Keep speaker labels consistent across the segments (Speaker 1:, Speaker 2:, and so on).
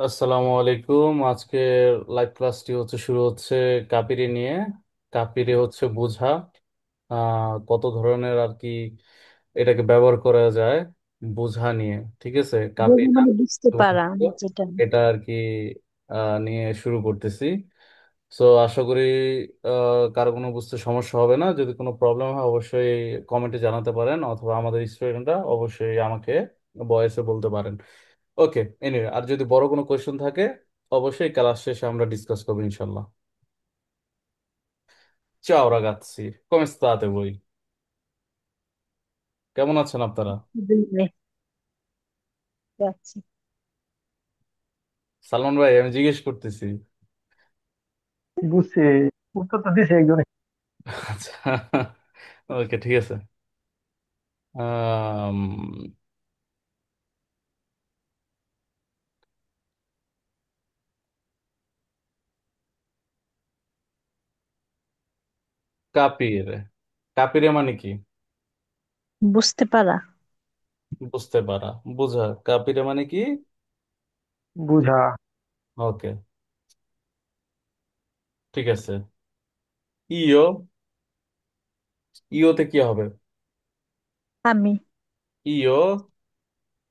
Speaker 1: আসসালামু আলাইকুম। আজকে লাইভ ক্লাসটি শুরু হচ্ছে কাপিরে নিয়ে। কাপিরে বোঝা, কত ধরনের আর কি এটাকে ব্যবহার করা যায় বোঝা নিয়ে। ঠিক আছে,
Speaker 2: বোঝা
Speaker 1: কাপিটা
Speaker 2: মানে বুঝতে পারা, যেটা।
Speaker 1: এটা আর কি নিয়ে শুরু করতেছি। সো আশা করি কারো কোনো বুঝতে সমস্যা হবে না। যদি কোনো প্রবলেম হয় অবশ্যই কমেন্টে জানাতে পারেন, অথবা আমাদের স্টুডেন্টরা অবশ্যই আমাকে ভয়েসে বলতে পারেন। ওকে, এনিওয়ে, আর যদি বড় কোনো কোয়েশ্চেন থাকে অবশ্যই ক্লাস শেষে আমরা ডিসকাস করবো ইনশাল্লাহ। ciao ragazzi, come state voi? কেমন আছেন আপনারা?
Speaker 2: বুঝলে যাচ্ছে।
Speaker 1: সালমান ভাই, আমি জিজ্ঞেস করতেছি।
Speaker 3: বুঝছি। উত্তর তো দিছে একজনে।
Speaker 1: আচ্ছা, ওকে, ঠিক আছে। আম, কাপির, কাপিরে মানে কি?
Speaker 2: বুঝতে পারা।
Speaker 1: বুঝতে পারা, বোঝা। কাপিরে মানে কি?
Speaker 3: বুঝা।
Speaker 1: ওকে, ঠিক আছে। ইও, ইওতে কি হবে?
Speaker 2: আমি
Speaker 1: ইও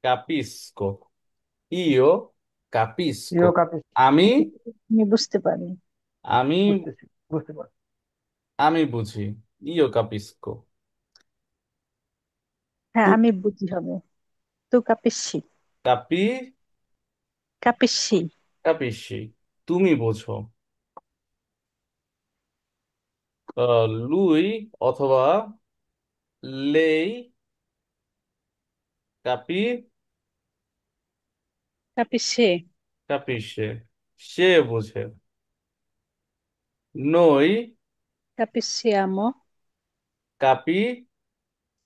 Speaker 1: কাপিস্কো, ইও কাপিস্কো।
Speaker 3: ইও কাপিস।
Speaker 1: আমি,
Speaker 2: আমি বুঝতে পারি।
Speaker 1: আমি
Speaker 3: বুঝতেছি, বুঝতে পারছি।
Speaker 1: আমি বুঝি। ইও কাপিস্কো।
Speaker 2: হ্যাঁ,
Speaker 1: তু
Speaker 2: আমি বুঝি হবে। তো কাপিসি।
Speaker 1: কাপি,
Speaker 2: কাপিসি।
Speaker 1: কাপিসি, তুমি বোঝো। লুই অথবা লেই কাপি,
Speaker 2: কাপিসে।
Speaker 1: কাপিসে, সে বোঝে। নই
Speaker 2: কাপিসিয়ামো।
Speaker 1: কাপি,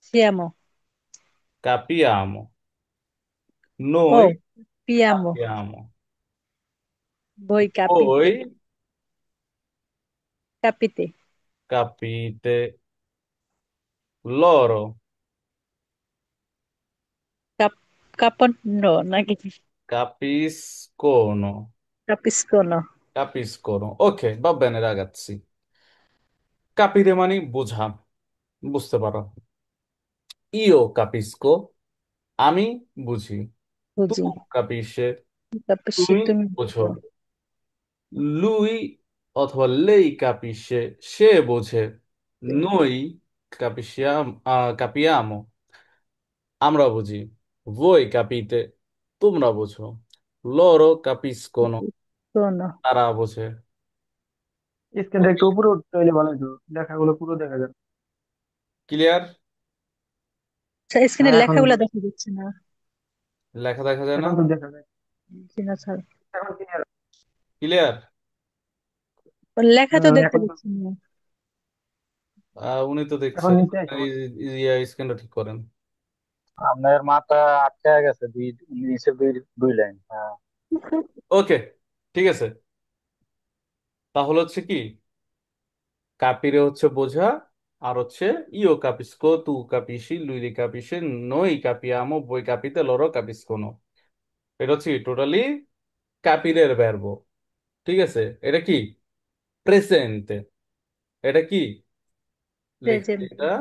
Speaker 2: সিয়ামো।
Speaker 1: কাপিয়ামো।
Speaker 2: ও,
Speaker 1: নই
Speaker 2: পিয়ামো।
Speaker 1: কাপিয়ামো।
Speaker 2: বই কাপিতে।
Speaker 1: ওই
Speaker 2: কাপিতে।
Speaker 1: capite loro
Speaker 2: কাপ কাপন্ন নাকি?
Speaker 1: capiscono,
Speaker 2: কাপিসকোনো।
Speaker 1: capiscono. Ok, va bene ragazzi. Capire মানে বোঝা, বুঝতে পারো। Io capisco, আমি বুঝি। Tu
Speaker 2: বুঝি।
Speaker 1: capisce,
Speaker 2: কাপিসি,
Speaker 1: তুমি
Speaker 2: তুমি
Speaker 1: বোঝো।
Speaker 2: বুঝো।
Speaker 1: Lui অথবা lei capisce, সে বোঝে। Noi capisciamo, capiamo, আমরা বুঝি। Voi capite, তোমরা বোঝো। Loro capiscono,
Speaker 2: শোনো।
Speaker 1: তারা বোঝে।
Speaker 3: স্ক্রিনটা একটু উপরে উঠতে হইলে ভালো হতো, লেখাগুলো পুরো দেখা যায়।
Speaker 1: ক্লিয়ার?
Speaker 2: স্ক্রিনে
Speaker 3: হ্যাঁ, এখন
Speaker 2: লেখাগুলো দেখা যাচ্ছে না।
Speaker 1: লেখা দেখা যায় না?
Speaker 3: এখন তো দেখা যায়।
Speaker 2: জি না স্যার।
Speaker 3: এখন ক্লিয়ার।
Speaker 1: ক্লিয়ার?
Speaker 2: ওর লেখা তো দেখতে
Speaker 3: এখন তো,
Speaker 2: পাচ্ছি না।
Speaker 1: উনি তো
Speaker 3: এখন
Speaker 1: দেখছেন।
Speaker 3: নিচে আসো।
Speaker 1: স্ক্রিনটা ঠিক করেন।
Speaker 3: আপনার মাথা আটকে গেছে দুই, নিচের দুই, দুই লাইন। হ্যাঁ।
Speaker 1: ওকে, ঠিক আছে। তাহলে কি, কাপিরে বোঝা, আর ইও কাপিস্কো, তু কাপিসি, লুই কাপিসে, নই কাপিয়ামো, বই কাপিতে, লরো কাপিস্কোনো। এটা টোটালি কাপিরের ভার্ব। ঠিক আছে, এটা কি? প্রেজেন্টে। এটা কি লিখছি
Speaker 2: প্রেজেন্ট।
Speaker 1: এটা?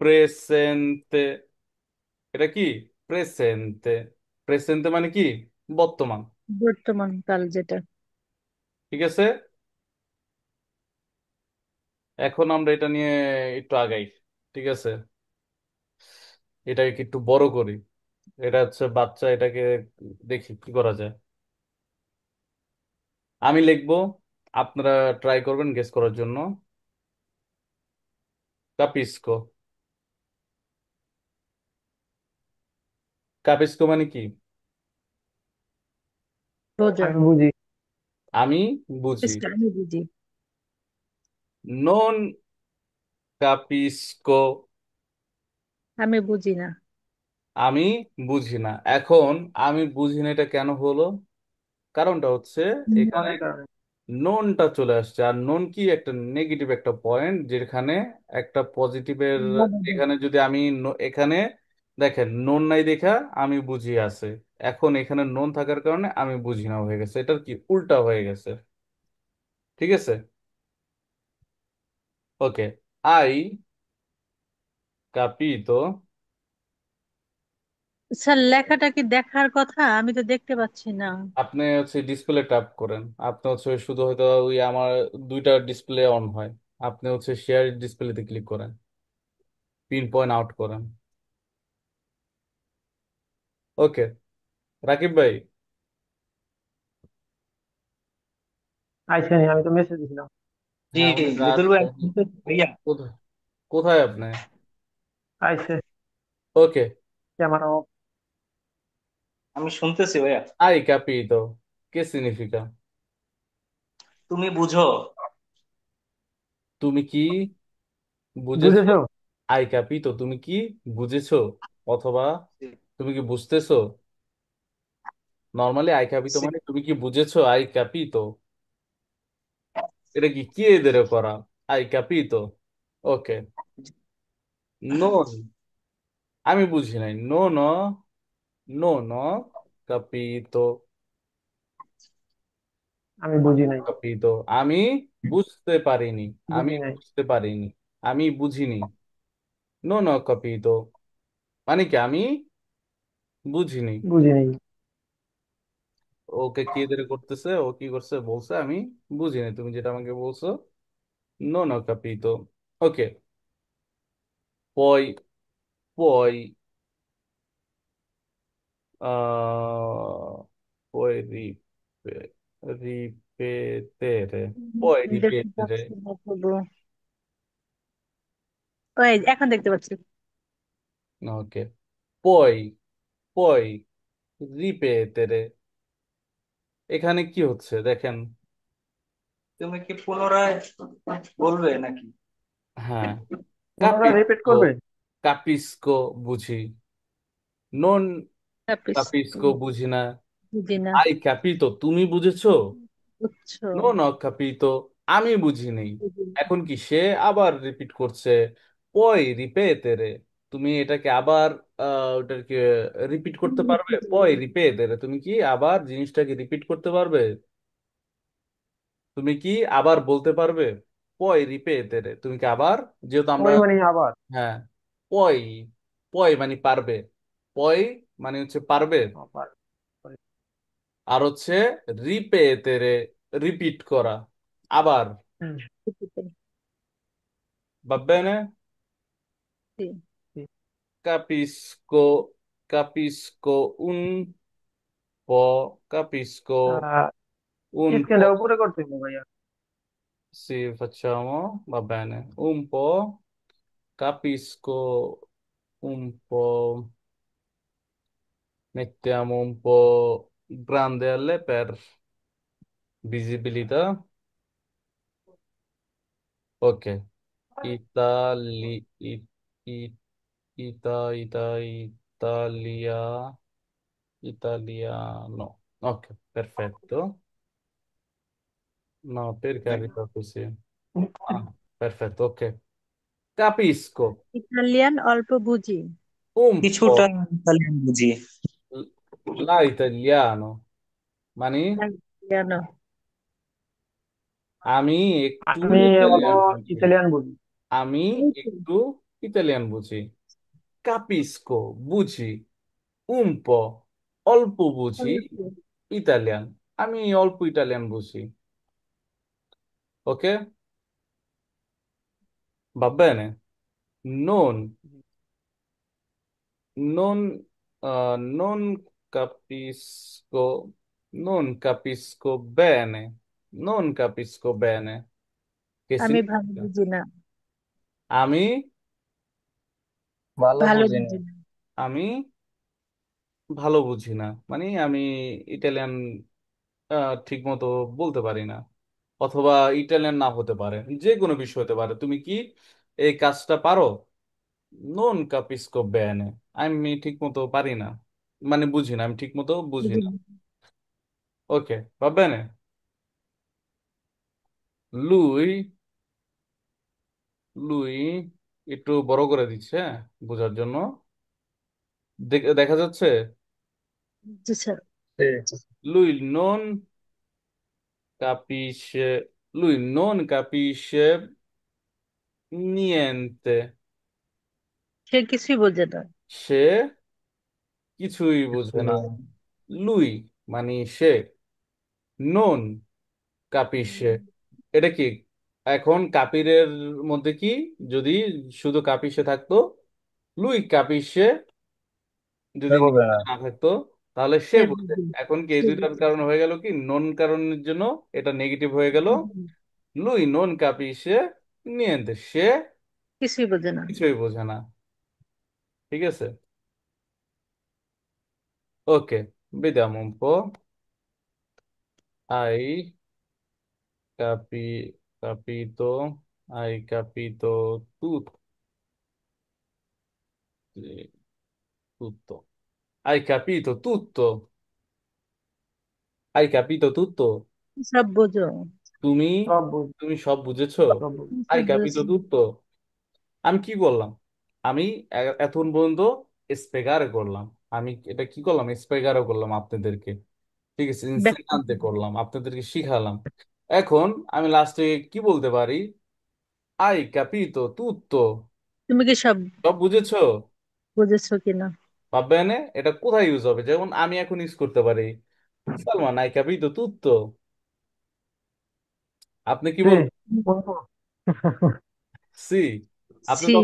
Speaker 1: প্রেজেন্টে। এটা কি? প্রেজেন্টে। প্রেজেন্টে মানে কি? বর্তমান।
Speaker 2: বর্তমান কাল যেটা।
Speaker 1: ঠিক আছে, এখন আমরা এটা নিয়ে একটু আগাই। ঠিক আছে, এটাকে একটু বড় করি। এটা বাচ্চা, এটাকে দেখি কি করা যায়। আমি লিখবো, আপনারা ট্রাই করবেন গেস করার জন্য। কাপিস্কো। কাপিস্কো মানে কি?
Speaker 2: বোঝো।
Speaker 3: আমি বুঝি।
Speaker 1: আমি বুঝি।
Speaker 2: আমি বুঝি।
Speaker 1: নন কাপিস্কো,
Speaker 2: আমি বুঝি না।
Speaker 1: আমি বুঝি না। এখন আমি বুঝি না, এটা কেন হলো? কারণটা এখানে
Speaker 3: মনের কারণে।
Speaker 1: ননটা চলে আসছে। আর নন কি একটা নেগেটিভ একটা পয়েন্ট, যেখানে একটা পজিটিভের, এখানে যদি আমি এখানে দেখেন নন নাই দেখা আমি বুঝি আছে। এখন এখানে নন থাকার কারণে আমি বুঝি না হয়ে গেছে, এটার কি উল্টা হয়ে গেছে। ঠিক আছে, ওকে। আই কাপিতো।
Speaker 2: স্যার লেখাটা কি দেখার কথা? আমি তো দেখতে পাচ্ছি না।
Speaker 1: আপনি হচ্ছে ডিসপ্লে ট্যাপ করেন, আপনি হচ্ছে শুধু হয়তো ওই আমার দুইটা ডিসপ্লে অন হয়, আপনি হচ্ছে শেয়ার ডিসপ্লেতে ক্লিক করেন, পিন পয়েন্ট আউট করেন। ওকে, রাকিব ভাই।
Speaker 3: আইসেনি, আমি তো মেসেজ দিছিলাম। জি
Speaker 1: হ্যাঁ
Speaker 3: জি,
Speaker 1: উনি
Speaker 3: লিটল
Speaker 1: আসছে।
Speaker 3: ভাইয়া।
Speaker 1: কোথায়? কোথায় আপনি?
Speaker 3: আইসে।
Speaker 1: ওকে।
Speaker 3: Camera off. আমি শুনতেছি ভাইয়া।
Speaker 1: আই ক্যাপিতো, কে সিগনিফিকা?
Speaker 3: তুমি বুঝো।
Speaker 1: তুমি কি বুঝেছো?
Speaker 3: বুঝেছো?
Speaker 1: আই ক্যাপিতো, তুমি কি বুঝেছো? অথবা তুমি কি বুঝতেছো? নর্মালি আই ক্যাপিতো মানে তুমি কি বুঝেছো, আই ক্যাপিতো। এটা কি এদের করা? আই ক্যাপিতো। ওকে। নোন, আমি বুঝি নাই। নো ন, নো ন ক্যাপিতো।
Speaker 3: আমি বুঝি নাই।
Speaker 1: ক্যাপিতো, আমি বুঝতে পারিনি। আমি
Speaker 3: বুঝি নাই।
Speaker 1: বুঝতে পারিনি, আমি বুঝিনি। নো ন ক্যাপিতো মানে কি আমি বুঝিনি।
Speaker 3: বুঝি নাই।
Speaker 1: ওকে কি এদের করতেছে, ও কি করছে বলছে আমি বুঝিনি, তুমি যেটা আমাকে বলছো। নো ন ক্যাপিতো। ওকে। পয়, পয়, poi ripetere, poi
Speaker 2: দেখতে
Speaker 1: ripetere।
Speaker 2: পাচ্ছি না শুধু। ওই এখন দেখতে পাচ্ছি।
Speaker 1: Ok, poi, poi ripetere, এখানে কি হচ্ছে দেখেন।
Speaker 3: তুমি কি পুনরায় বলবে নাকি?
Speaker 1: হ্যাঁ,
Speaker 3: পুনরায় রিপিট
Speaker 1: capisco,
Speaker 3: করবে?
Speaker 1: capisco বুঝি, non
Speaker 2: ক্যাপিস্কো,
Speaker 1: capisco বুঝি না।
Speaker 2: বুঝি না।
Speaker 1: hai capito তুমি বুঝেছো?
Speaker 2: বুঝছো?
Speaker 1: non ho capito আমি বুঝিনি।
Speaker 2: বুঝি না।
Speaker 1: এখন কি সে আবার রিপিট করছে, পয় রিপেতেরে, তুমি এটাকে আবার ওটাকে রিপিট করতে পারবে? পয় রিপেতেরে, তুমি কি আবার জিনিসটাকে রিপিট করতে পারবে? তুমি কি আবার বলতে পারবে? পয় রিপেতেরে, তুমি কি আবার, যেহেতু আমরা,
Speaker 3: ওই মানে আবার।
Speaker 1: হ্যাঁ, পয়, পয় মানে পারবে, পয় মানে হচ্ছে পারবে।
Speaker 3: আবার।
Speaker 1: আর হচ্ছে রিপেতেরে, রিপিট করা, আবার।
Speaker 3: হুম।
Speaker 1: va bene?
Speaker 2: বুঝছি।
Speaker 1: Capisco, capisco un capisco
Speaker 3: আহ
Speaker 1: un
Speaker 3: স্ক্যানটা
Speaker 1: po'.
Speaker 3: উপরে করতে হবে ভাইয়া।
Speaker 1: Sì, facciamo, va bene. Un po', capisco un po', mettiamo un po' grande L per visibilità. Ok. Itali, i- Italia, italiano. Ok, perfetto. No, perché è arrivato così? Ah, perfetto, ok. Capisco
Speaker 2: Italian অল্প বুঝি।
Speaker 1: un
Speaker 3: কিছুটা
Speaker 1: po'
Speaker 3: Italian বুঝি।
Speaker 1: l'italiano, মানে
Speaker 2: ইতালিয়ানো।
Speaker 1: আমি একটু
Speaker 3: আমি অল্প
Speaker 1: Italian বুঝি।
Speaker 3: ইতালিয়ান বুঝি।
Speaker 1: আমি
Speaker 2: এই তো।
Speaker 1: একটু ইটালিয়ান বুঝি। capisco বুঝি, un po' অল্প বুঝি
Speaker 2: অল্প।
Speaker 1: ইটালিয়ান, আমি অল্প ইটালিয়ান বুঝি। ওকে, va bene? Non, non, non capisco, non capisco bene, non capisco bene. Che
Speaker 2: আমি ভালো
Speaker 1: significa?
Speaker 2: বুঝি না।
Speaker 1: আমি,
Speaker 3: ভালো
Speaker 2: ভালো
Speaker 3: বুঝিনি।
Speaker 2: বুঝি না।
Speaker 1: আমি ভালো বুঝি না, মানে আমি ইটালিয়ান ঠিক মতো বলতে পারি না, অথবা ইটালিয়ান না হতে পারে, যে কোনো বিষয় হতে পারে। তুমি কি এই কাজটা পারো? নন কাপিস্কো বেনে, আমি ঠিক মতো পারি না, মানে বুঝি না, আমি ঠিক মতো বুঝি
Speaker 2: বুঝি
Speaker 1: না।
Speaker 2: না।
Speaker 1: ওকে, va bene? lui, lui একটু বড় করে দিচ্ছে, হ্যাঁ, বোঝার জন্য। দেখা যাচ্ছে?
Speaker 2: জি sir.
Speaker 3: Sì.
Speaker 1: Lui non capisce, lui non capisce niente.
Speaker 2: সে কিছুই বোঝে না।
Speaker 1: সে কিছুই বোঝে না। লুই মানে সে, নন কাপিসে, এটা কি? এখন কাপিরের মধ্যে কি, যদি শুধু কাপিসে থাকতো, লুই কাপিসে যদি
Speaker 3: Devo bene.
Speaker 1: না থাকতো, তাহলে সে
Speaker 2: সে
Speaker 1: বোঝে।
Speaker 2: বুঝে।
Speaker 1: এখন কি এই
Speaker 2: সে
Speaker 1: দুইটার
Speaker 2: বুঝে।
Speaker 1: কারণে হয়ে গেল কি, নন কারণের জন্য এটা নেগেটিভ হয়ে গেল। লুই নন কাপিসে নিয়েন্তে, সে
Speaker 2: কিছুই বোঝে না।
Speaker 1: কিছুই বোঝে না। ঠিক আছে, ওকে, vediamo un po'. Hai capi- capito, hai capito tutto, tutto. Hai capito tutto, hai capito tutto.
Speaker 2: সব বোঝো।
Speaker 1: তুমি
Speaker 3: Troppo,
Speaker 1: তুমি সব বুঝেছো?
Speaker 3: troppo.
Speaker 1: hai
Speaker 2: সব
Speaker 1: capito
Speaker 2: বুঝেছি।
Speaker 1: tutto। আমি কি করলাম? আমি এতক্ষণ পর্যন্ত স্পেগারে করলাম। আমি এটা কি করলাম, স্পেগারও করলাম আপনাদেরকে। ঠিক আছে,
Speaker 2: ব্যাখ্যা
Speaker 1: ইনস্ট্যান্টে
Speaker 2: করো।
Speaker 1: করলাম, আপনাদেরকে শিখালাম। এখন আমি লাস্টে কি বলতে পারি? hai capito tutto।
Speaker 2: তুমি কি সব
Speaker 1: সব বুঝেছো?
Speaker 2: বুঝেছো কিনা?
Speaker 1: ভাববেনে এটা কোথায় ইউজ হবে, যেমন আমি এখন ইউজ করতে পারি, সালমান hai capito tutto। আপনি কি বল?
Speaker 3: Sì, un po'.
Speaker 1: সি। আপনি
Speaker 2: সি।
Speaker 1: তো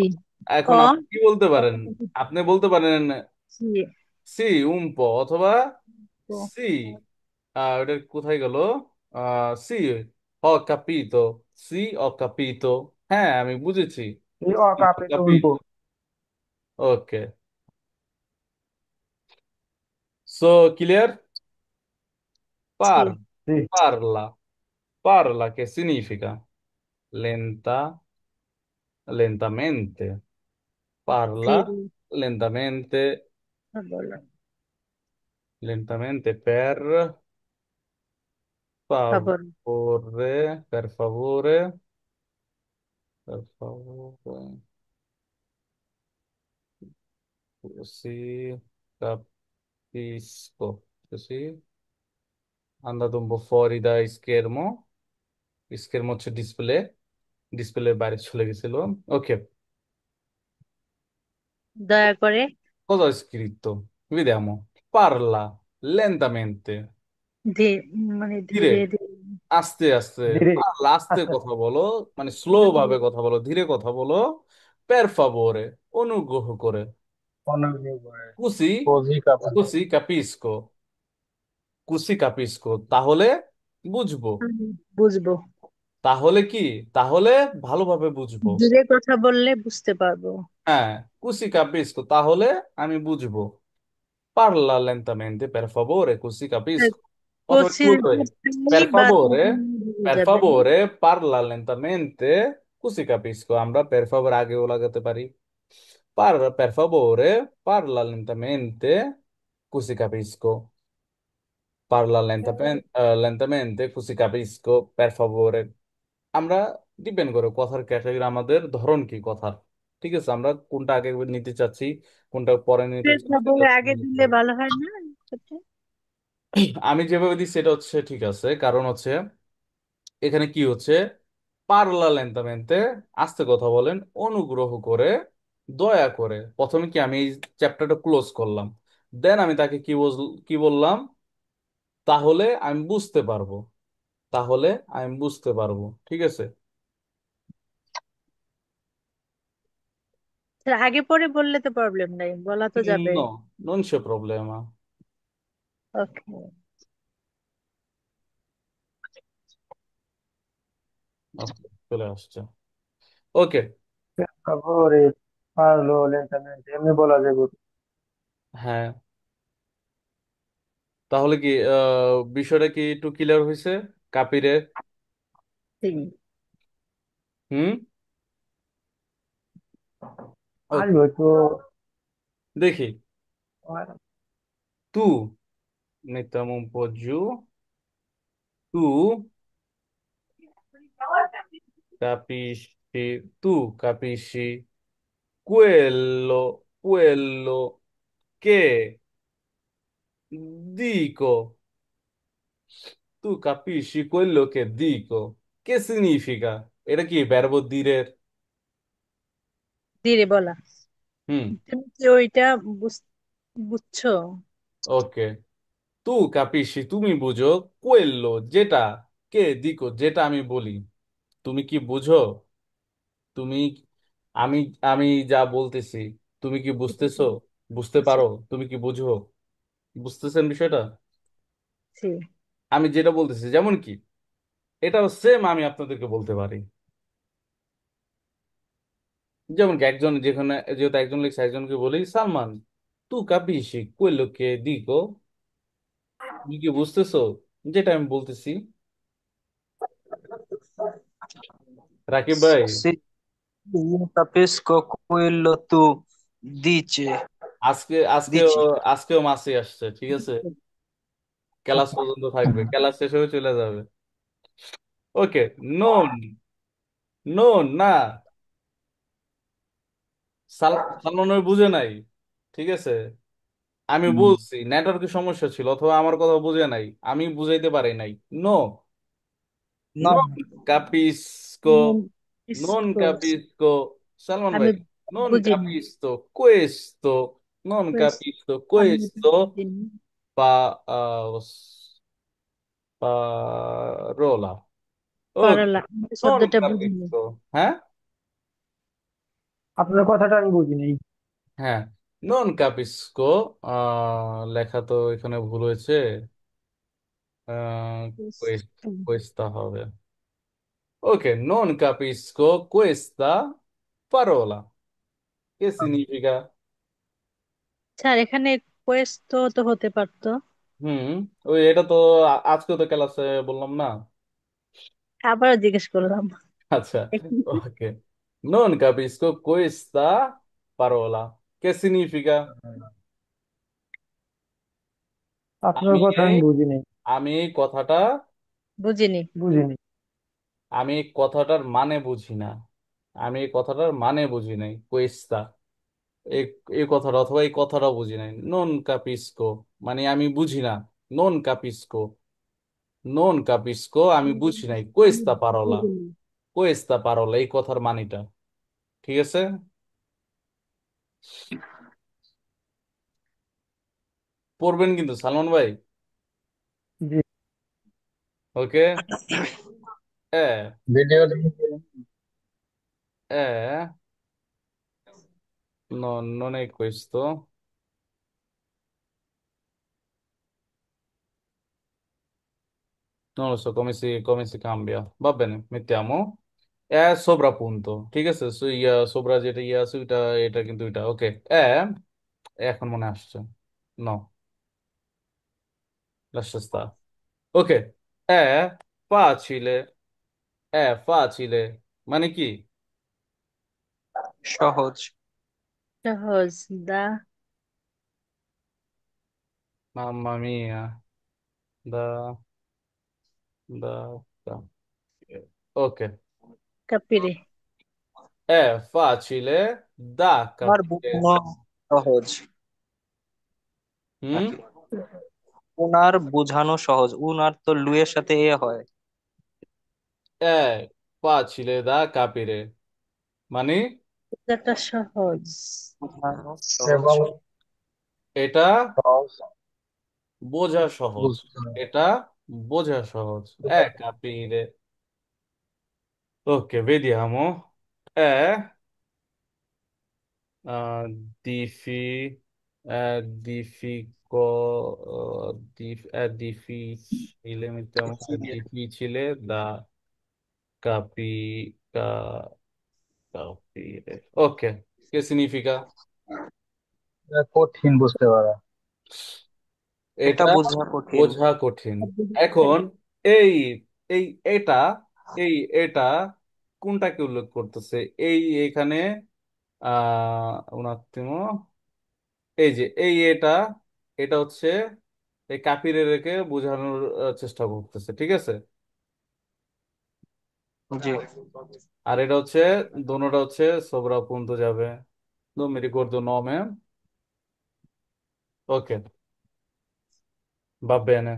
Speaker 1: এখন
Speaker 2: অ।
Speaker 1: আপনি কি বলতে পারেন? আপনি বলতে পারেন
Speaker 2: সি।
Speaker 1: সি উম্পো, অথবা
Speaker 2: ও।
Speaker 1: সি, ওটা কোথায় গেল? সি হ কাপিতো, সি অ কাপিতো, হ্যাঁ আমি বুঝেছি।
Speaker 3: Io ho capito un
Speaker 1: কাপিতো,
Speaker 3: po'.
Speaker 1: ওকে। So clear?
Speaker 2: সি।
Speaker 1: পার,
Speaker 3: Sì.
Speaker 1: parla, parla che significa? Lenta, lentamente, parla
Speaker 2: ধীরে।
Speaker 1: lentamente,
Speaker 2: বলো।
Speaker 1: lentamente per
Speaker 2: খবর।
Speaker 1: favore, per favore, per favore, così capisco, così, andato un po' fuori dai schermo, schermo হচ্ছে display, ডিসপ্লের বাইরে চলে গেছিল। ওকে,
Speaker 2: দয়া করে।
Speaker 1: cosa ho scritto? Vediamo, parla lentamente,
Speaker 2: মানে
Speaker 1: ধীরে,
Speaker 2: ধীরে ধীরে।
Speaker 1: আস্তে আস্তে,
Speaker 3: Direi.
Speaker 1: পারলা আস্তে
Speaker 3: Aspetta.
Speaker 1: কথা বলো, মানে স্লো ভাবে কথা বলো, ধীরে কথা বলো। per favore, অনুগ্রহ করে। Così,
Speaker 3: Così capisco.
Speaker 1: così capisco, così capisco, তাহলে বুঝবো।
Speaker 2: বুঝবো।
Speaker 1: তাহলে কি? তাহলে ভালোভাবে বুঝবো।
Speaker 2: ধীরে কথা বললে বুঝতে পারবো।
Speaker 1: হ্যাঁ, così capisco, তাহলে আমি বুঝবো। Parla lentamente, per favore, così capisco। অথবা কি
Speaker 2: কোচির
Speaker 1: বলতে পারি?
Speaker 2: নেই
Speaker 1: Per
Speaker 2: বা
Speaker 1: favore,
Speaker 2: হয়ে
Speaker 1: per
Speaker 2: যাবে।
Speaker 1: favore, parla lentamente, così capisco। আমরা per favore আগেও লাগাতে পারি। Per favore, parla lentamente, così capisco। Parla lentamente, così capisco, per favore। আমরা ডিপেন্ড করে কথার ক্যাটাগরি, আমাদের ধরন কি কথার। ঠিক আছে, আমরা কোনটা আগে নিতে চাচ্ছি, কোনটা পরে নিতে চাচ্ছি,
Speaker 2: খবর
Speaker 1: এটা
Speaker 2: আগে
Speaker 1: নিতে
Speaker 2: দিলে
Speaker 1: হবে।
Speaker 2: ভালো হয় না? সেটা।
Speaker 1: আমি যেভাবে দিচ্ছি সেটা হচ্ছে ঠিক আছে, কারণ হচ্ছে এখানে কি হচ্ছে, পারলা লেন্তামেন্তে, আস্তে কথা বলেন, অনুগ্রহ করে, দয়া করে। প্রথমে কি আমি এই চ্যাপ্টারটা ক্লোজ করলাম, দেন আমি তাকে কি বললাম, তাহলে আমি বুঝতে পারবো, তাহলে আমি বুঝতে পারবো। ঠিক আছে,
Speaker 2: সেটা আগে পরে বললে তো প্রবলেম নাই, বলা তো যাবে।
Speaker 1: No, non c'è problema।
Speaker 2: Okay.
Speaker 1: Okay, চলে আসছে। ওকে,
Speaker 3: Per favore, parlo lentamente. E mi বলা যাবে।
Speaker 1: হ্যাঁ, তাহলে কি বিষয়টা কি একটু ক্লিয়ার হয়েছে কাপিরে?
Speaker 2: ঠিক।
Speaker 1: হুম, ওকে,
Speaker 3: Allora, tu.
Speaker 1: দেখি। Tu, mettiamo un po' giù, tu capisci quello che Dico, tu capisci quello che dico? Che significa? Era chi verbo dire?
Speaker 2: ধীরে বলা।
Speaker 1: Hmm,
Speaker 2: তুমি কি ওইটা বুঝছো?
Speaker 1: ok. Tu capisci, তুমি বুঝো quello যেটা কে দিকো যেটা আমি বলি তুমি কি বুঝো তুমি আমি আমি যা বলতেছি তুমি কি বুঝতেছো বুঝতে পারো তুমি কি বুঝো বুঝতেছেন বিষয়টা
Speaker 2: জি।
Speaker 1: আমি যেটা বলতেছি যেমন কি এটাও সেম আমি আপনাদেরকে বলতে পারি যেমন কি একজন যেখানে যেহেতু একজন লিখছে একজনকে বলি সালমান তু capisci quello che dico তুমি কি বুঝতেছো যেটা আমি বলতেছি রাকিব ভাই
Speaker 3: Sì, io capisco quello tu dici.
Speaker 1: আজকেও
Speaker 3: Dici.
Speaker 1: আজকেও মাসি আসছে ঠিক আছে ক্লাস পর্যন্ত থাকবে ক্লাস শেষ হয়ে চলে যাবে ওকে নোন নোন না সালমান ভাই বুঝে নাই ঠিক আছে আমি
Speaker 3: Mm.
Speaker 1: বলছি নেটওয়ার্কের সমস্যা ছিল অথবা আমার কথা বুঝে নাই আমি বুঝাইতে পারি নাই নো
Speaker 3: No,
Speaker 1: নন কাপিস্কো নন
Speaker 2: ইসকো।
Speaker 1: কাপিস্কো সালমান
Speaker 2: আমি
Speaker 1: ভাই নন
Speaker 2: বুঝিনি।
Speaker 1: কাপিস্তো questo non
Speaker 2: Questo
Speaker 1: capisco
Speaker 2: আমি এটা
Speaker 1: questo
Speaker 2: বুঝিনি।
Speaker 1: parola ok
Speaker 2: পারলা, আমি
Speaker 1: non
Speaker 2: শব্দটা বুঝিনি।
Speaker 1: capisco হ্যাঁ
Speaker 3: আপনার কথাটা আমি বুঝিনি।
Speaker 1: হ্যাঁ নন কাপিস্কো লেখা তো এখানে ভুল হয়েছে
Speaker 2: Questo।
Speaker 1: questa হবে ওকে non capisco questa parola che significa
Speaker 2: sir এখানে কোয়েস্টো তো হতে পারতো।
Speaker 1: হুম ওই এটা তো আজকে তো ক্লাসে বললাম না
Speaker 2: আবারও জিজ্ঞেস করলাম।
Speaker 1: আচ্ছা ওকে non capisco questa parola che significa
Speaker 3: আপনার
Speaker 1: আমি
Speaker 3: কথা
Speaker 1: এই
Speaker 3: আমি বুঝিনি।
Speaker 1: আমি এই কথাটা
Speaker 2: বুঝিনি।
Speaker 3: বুঝিনি।
Speaker 1: আমি এই কথাটার মানে বুঝি না আমি এই কথাটার মানে বুঝি নাই কোয়েস্তা এই এই কথাটা অথবা এই কথাটা বুঝি নাই নন কাপিস্কো মানে আমি বুঝি না নন কাপিস্কো নন কাপিস্কো আমি বুঝি নাই
Speaker 2: আমি
Speaker 1: কোয়েস্তা পারোলা
Speaker 2: বুঝিনি।
Speaker 1: কোয়েস্তা পারোলা এই কথার মানিটা ঠিক আছে পড়বেন কিন্তু সালমান ভাই
Speaker 3: জি।
Speaker 1: ওকে এ
Speaker 3: ভিডিও
Speaker 1: এ no, non è questo non lo so come si cambia va bene mettiamo è sovrappunto ঠিক আছে সো সোবরা যেটা ইয়া আছে ওইটা এটা কিন্তু এটা ওকে এখন মনে আসছে no lascia stare ok facile è facile মানে কি
Speaker 3: সহজ।
Speaker 2: সহজ। দা।
Speaker 1: mamma mia da da ok
Speaker 2: কাপিরে।
Speaker 1: è facile da
Speaker 3: আমার
Speaker 1: capire
Speaker 3: বোঝানো সহজ
Speaker 1: হুম
Speaker 3: নাকি? উনার বোঝানো সহজ, উনার তো লুয়ের সাথে এ হয়।
Speaker 1: è facile da capire মানে
Speaker 2: কথাটা সহজ।
Speaker 3: বোঝানো সহজ। এবং
Speaker 1: এটা
Speaker 3: সহজ
Speaker 1: বোঝা সহজ
Speaker 3: বুঝতে হবে।
Speaker 1: এটা বোঝা সহজ capire ok vediamo è diffi è è difficile mettiamo è difficile da capire ok che significa
Speaker 3: এটা কঠিন বুঝতে পারা। এটা
Speaker 1: এটা
Speaker 3: বোঝা কঠিন।
Speaker 1: বোঝা কঠিন এখন এই এই এটা এই এটা কোনটাকে উল্লেখ করতেছে এই এখানে un attimo এই যে এই এটা এটা হচ্ছে এই কাপিরে রেখে বোঝানোর চেষ্টা করতেছে ঠিক আছে
Speaker 3: জি।
Speaker 1: আর এটা হচ্ছে দোনোটা হচ্ছে সোবরাপুন্ত যাবে non mi ricordo il nome ok Va bene।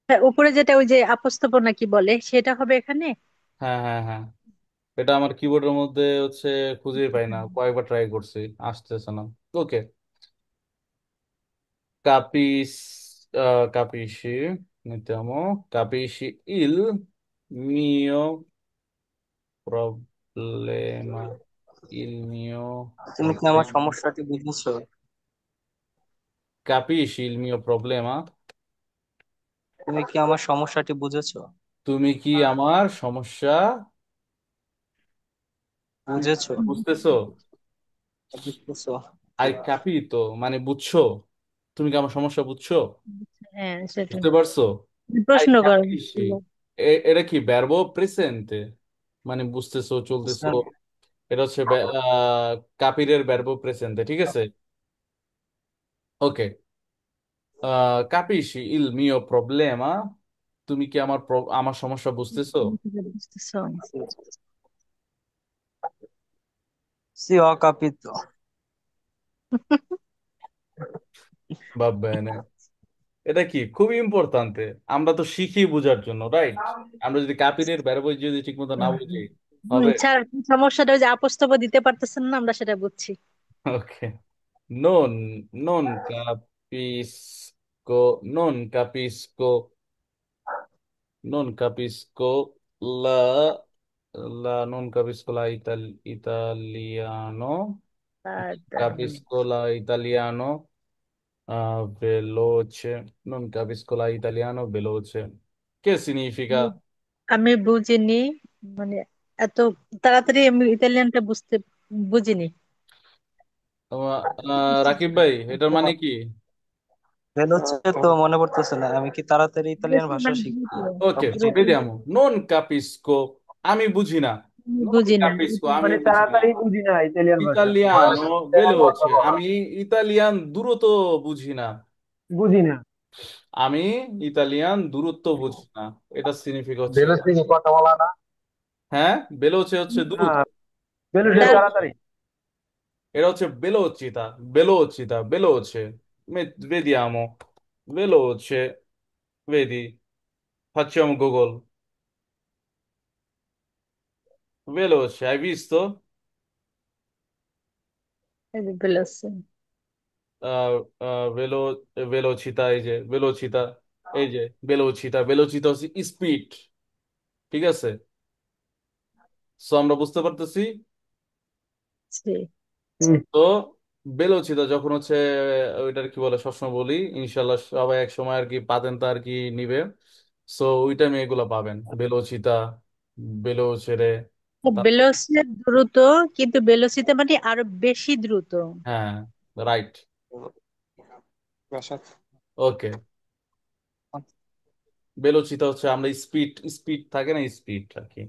Speaker 2: হ্যাঁ, উপরে যেটা ওই যে আপস্তবর নাকি বলে সেটা হবে এখানে।
Speaker 1: হ্যাঁ হ্যাঁ হ্যাঁ, এটা আমার কিবোর্ডের মধ্যে হচ্ছে খুঁজেই পাই না, কয়েকবার ট্রাই করছি, আসতেছে না। ওকে, capisci, mettiamo, capisci il mio problema, il mio
Speaker 4: তুমি কি আমার
Speaker 1: problema,
Speaker 4: সমস্যাটি বুঝেছো?
Speaker 1: capisci il mio problema?
Speaker 4: তুমি কি আমার সমস্যাটি বুঝেছো?
Speaker 1: তুমি কি আমার সমস্যা
Speaker 4: বুঝেছো?
Speaker 1: বুঝতেছো?
Speaker 4: বুঝতেছো?
Speaker 1: আই capito মানে বুঝছো, তুমি কি আমার সমস্যা বুঝছো,
Speaker 2: হ্যাঁ সেটা
Speaker 1: বুঝতে পারছো? আই
Speaker 2: প্রশ্ন কর।
Speaker 1: capisci, এটা কি ভার্ব প্রেজেন্টে, মানে বুঝতেছো চলতেছো, এটা হচ্ছে কাপিরের ভার্ব প্রেজেন্টে, ঠিক আছে। ওকে, কাপিসি ইল মিও প্রবলেমা, তুমি কি আমার আমার সমস্যা বুঝতেছো?
Speaker 2: বুঝতেছো?
Speaker 4: সি ho capito.
Speaker 1: ভাববেন, এটা কি খুবই ইম্পর্ট্যান্ট, আমরা তো শিখি বুঝার জন্য, রাইট? আমরা যদি কাপিরের ভার্ব যদি ঠিক মতো না বুঝি হবে।
Speaker 2: স্যার সমস্যাটা ওই যে আপস্তব দিতে পারতেছেন না, আমরা সেটা বুঝছি।
Speaker 1: ওকে, নন নন capisco, non capisco, non capisco non capisco italiano,
Speaker 2: তাড়াতাড়ি।
Speaker 1: capisco la italiano veloce, non capisco la italiano veloce. Che significa?
Speaker 2: আমি বুঝিনি, মানে এত তাড়াতাড়ি আমি ইতালিয়ানটা বুঝিনি।
Speaker 1: রাকিব ভাই, এটার মানে কি?
Speaker 4: ভেলোচ্ছে তো মনে পড়তেছে না, আমি কি তাড়াতাড়ি ইতালিয়ান ভাষা
Speaker 2: মানে
Speaker 4: শিখবো?
Speaker 1: ওকে,
Speaker 4: সবকিছু
Speaker 1: vediamo, non capisco, আমি বুঝি না, non
Speaker 2: বুঝি না।
Speaker 1: capisco আমি
Speaker 3: মানে
Speaker 1: বুঝি না,
Speaker 3: তাড়াতাড়ি বুঝি না ইতালিয়ান ভাষা,
Speaker 1: ইতালিয়ানো veloce, আমি ইতালিয়ান দ্রুত বুঝি না,
Speaker 3: বুঝি না।
Speaker 1: আমি ইতালিয়ান দূরত্ব বুঝি না, এটা সিগনিফিক হচ্ছে এটা।
Speaker 3: ভেলোসিটি কথা বলা না।
Speaker 1: হ্যাঁ, বেলোচে হচ্ছে দ্রুত,
Speaker 3: হ্যাঁ, ভেলোসিটি
Speaker 1: ঠিক
Speaker 2: তার
Speaker 1: আছে?
Speaker 3: তাড়াতাড়ি।
Speaker 1: এটা হচ্ছে বেলোচিতা, বেলোচিতা, বেলোচে, vediamo, veloce, vedi, facciamo Google, veloce, hai visto?
Speaker 2: বেলছে।
Speaker 1: ভেলো, velocità, এই যে velocità, এই যে velocità, velocità হচ্ছে স্পিড, ঠিক আছে। সো আমরা বুঝতে পারতেছি। তো বেলোচিতা যখন হচ্ছে ওইটার কি বলে, সবসময় বলি ইনশাল্লাহ সবাই এক সময় আর কি পাতেন তা আর কি নিবে। সো ওই টাইমে এগুলো পাবেন, বেলোচিতা, বেলোচেরে।
Speaker 2: বেলসে দ্রুত, কিন্তু বেলসিতে মানে আরো বেশি দ্রুত।
Speaker 1: হ্যাঁ, রাইট।
Speaker 4: ভাষা।
Speaker 1: ওকে, বেলোচিতা হচ্ছে আমরা স্পিড, স্পিড থাকে না, স্পিড আর কি।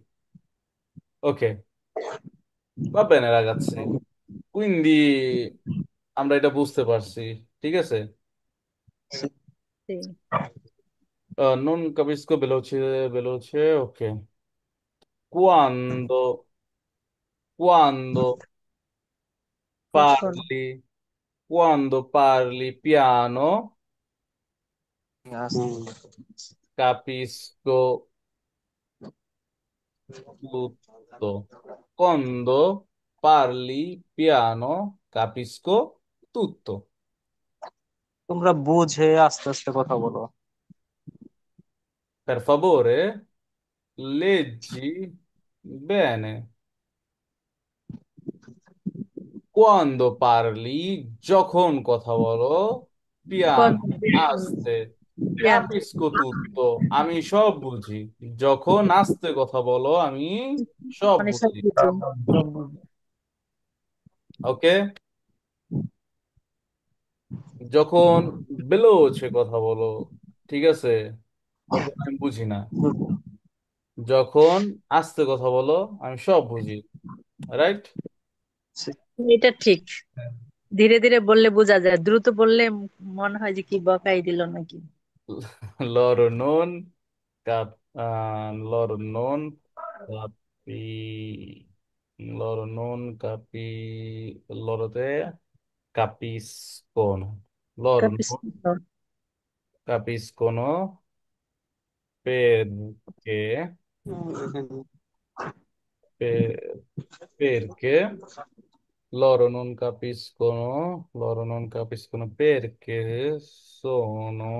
Speaker 1: ওকে, va bene ragazzi, quindi আমরা এটা বুঝতে পারছি, ঠিক আছে।
Speaker 2: জি।
Speaker 1: Non capisco veloce, veloce, ok. Quando, quando
Speaker 2: কখন?
Speaker 1: parli, quando parli piano, capisco tutto. Quando parli piano, capisco tutto.
Speaker 4: তোমরা বুঝে আস্তে আস্তে কথা বলো।
Speaker 1: Per favore, leggi bene. Quando parli, যখন কথা বলো,
Speaker 2: কোন?
Speaker 1: piano, আস্তে,
Speaker 2: পিয়ান।
Speaker 1: capisco tutto, আমি সব বুঝি। যখন আস্তে কথা বলো, আমি সব
Speaker 2: মানে সব
Speaker 1: বুঝি।
Speaker 2: বুঝি।
Speaker 1: ওকে, যখন বেলোছে কথা বলো, ঠিক আছে, তখন আমি বুঝি না। যখন আস্তে কথা বলো, আমি সব বুঝি, রাইট।
Speaker 2: এটা ঠিক। ধীরে ধীরে বললে বোঝা যায়, দ্রুত বললে মনে হয় যে কি বকাই দিল নাকি।
Speaker 1: Loro non loro non capi, loro non loro te capiscono, loro non
Speaker 2: কাপিস্তো।
Speaker 1: capiscono perché, per- perché loro non capiscono perché sono,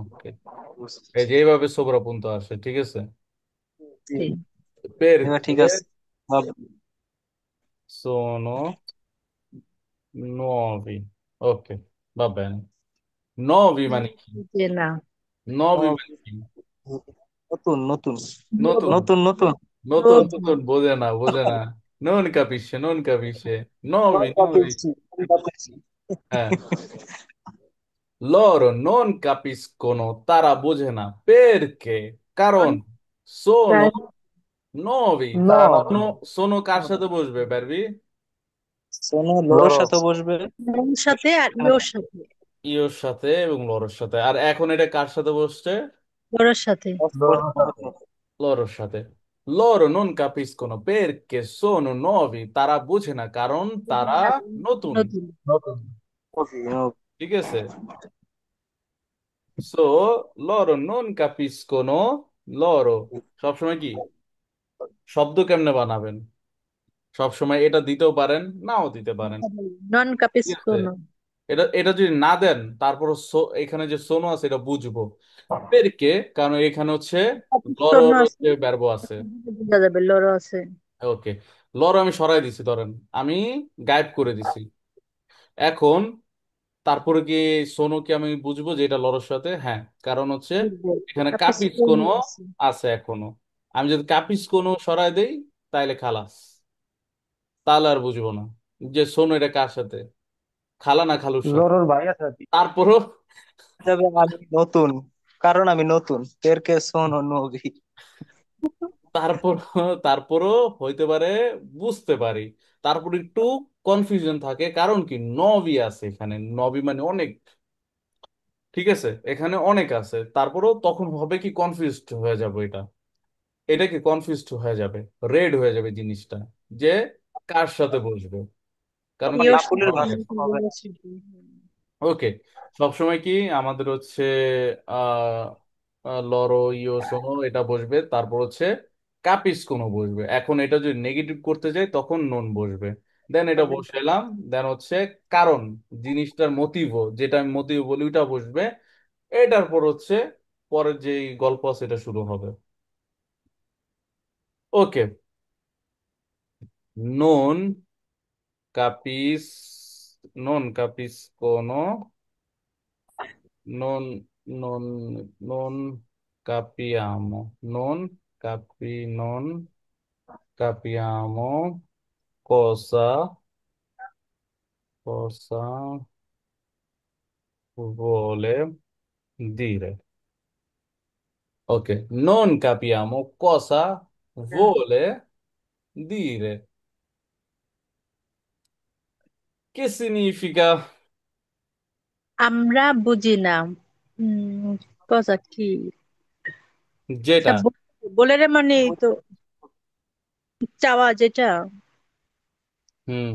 Speaker 1: ok, এই যে এইভাবে সোবরাপুন্ত আসে, ঠিক আছে?
Speaker 2: sì,
Speaker 4: এবার ঠিক
Speaker 1: Perché
Speaker 4: আছে ভাব।
Speaker 1: sono nuovi, ok, va bene. Nuovi manichi,
Speaker 2: যে না
Speaker 1: nuovi
Speaker 4: ও,
Speaker 1: manichi,
Speaker 4: নতুন নতুন
Speaker 1: নতুন
Speaker 4: নতুন নতুন
Speaker 1: নতুন
Speaker 2: রোজ
Speaker 1: নতুন বোঝে না, বোঝে না, non capisce, nuovi, nuovi, হ্যাঁ, loro non capiscono, তারা বোঝে না, perché, কারণ, sono nuovi,
Speaker 3: তারা
Speaker 1: sono,
Speaker 3: নতুন।
Speaker 1: sono কার সাথে বসবে, পারবি?
Speaker 4: সোনো লোর
Speaker 3: লরো।
Speaker 4: সাথে বসবে।
Speaker 2: ওর সাথে আর
Speaker 4: এখানে
Speaker 2: ইয়োর সাথে
Speaker 1: ইওর সাথে এবং লরোর সাথে, আর এখন এটা কার সাথে বসছে?
Speaker 2: ওর সাথে
Speaker 3: লরোর সাথে।
Speaker 1: লরোর সাথে। loro non capiscono perché sono nuovi, তারা বোঝে না কারণ তারা নতুন,
Speaker 2: নতুন
Speaker 3: নতুন।
Speaker 1: ঠিক আছে? So loro non capiscono, loro সবসময় কি শব্দ কেমনে বানাবেন? সবসময় এটা দিতেও পারেন, নাও দিতে পারেন,
Speaker 2: নন
Speaker 1: ঠিক আছে?
Speaker 2: কাপিস্কুনো
Speaker 1: এটা এটা যদি না দেন, তারপর এখানে যে সোনো আছে এটা বুঝবো পেরকে, কারণ এখানে হচ্ছে
Speaker 2: কাপিস্কুনো
Speaker 1: লরোর
Speaker 2: আছে
Speaker 1: যে verb আছে।
Speaker 2: বোঝা যাবে লরো আছে
Speaker 1: ওকে, লরো আমি সরাই দিছি, ধরেন আমি গায়েব করে দিছি। এখন তারপরে কি সোনো কি আমি বুঝবো যে এটা লরোর সাথে? হ্যাঁ, কারণ হচ্ছে
Speaker 2: বুঝবে
Speaker 1: এখানে কাপিস
Speaker 2: কাপিস্কুনো
Speaker 1: কোনো
Speaker 2: আছে
Speaker 1: আছে এখনো। আমি যদি কাপিস কোনো সরাই দেই, তাইলে খালাস, তাহলে আর বুঝবো না যে সোনো এটা কার সাথে, খালা না খালুর সাথে।
Speaker 3: লরোর ভাই আছে আর কি।
Speaker 1: তারপরও
Speaker 4: যাবে আমি নতুন, কারণ আমি নতুন, পেরকে সোনো নবী।
Speaker 1: তারপর তারপরও হইতে পারে, বুঝতে পারি, তারপর একটু কনফিউশন থাকে, কারণ কি নবি আছে এখানে, নবি মানে অনেক, ঠিক আছে, এখানে অনেক আছে, তারপরও তখন হবে কি কনফিউজড হয়ে যাবে, এটা এটা কি কনফিউজড হয়ে যাবে, রেড হয়ে যাবে জিনিসটা, যে কার সাথে বসবে, কারণ
Speaker 4: তখন
Speaker 1: কি
Speaker 2: ইয়োর
Speaker 1: এখানে
Speaker 4: নাপুলের
Speaker 1: নবী
Speaker 4: ভাষা
Speaker 1: আছে।
Speaker 4: হবে।
Speaker 1: ওকে, সবসময় কি আমাদের হচ্ছে আহ লরো ইও সোনো এটা বসবে, তারপর হচ্ছে কাপিস কোনো বসবে। এখন এটা যদি নেগেটিভ করতে যাই তখন নন বসবে, দেন এটা বসাইলাম, দেন হচ্ছে কারণ, জিনিসটার মোটিভ, যেটা আমি মোটিভ বলি ওটা বসবে, এটার পর হচ্ছে পরের যে গল্প আছে এটা শুরু হবে। ওকে, নন কাপিস, নন কাপিস কোনো, non, non, non capiamo, non capiamo cosa vuole dire. Ok, non capiamo cosa vuole dire. Che significa?
Speaker 2: আমরা বুঝি না কথা কি
Speaker 1: যেটা,
Speaker 2: আচ্ছা বলে রে মানে এই তো চাওয়া যেটা
Speaker 1: হুম,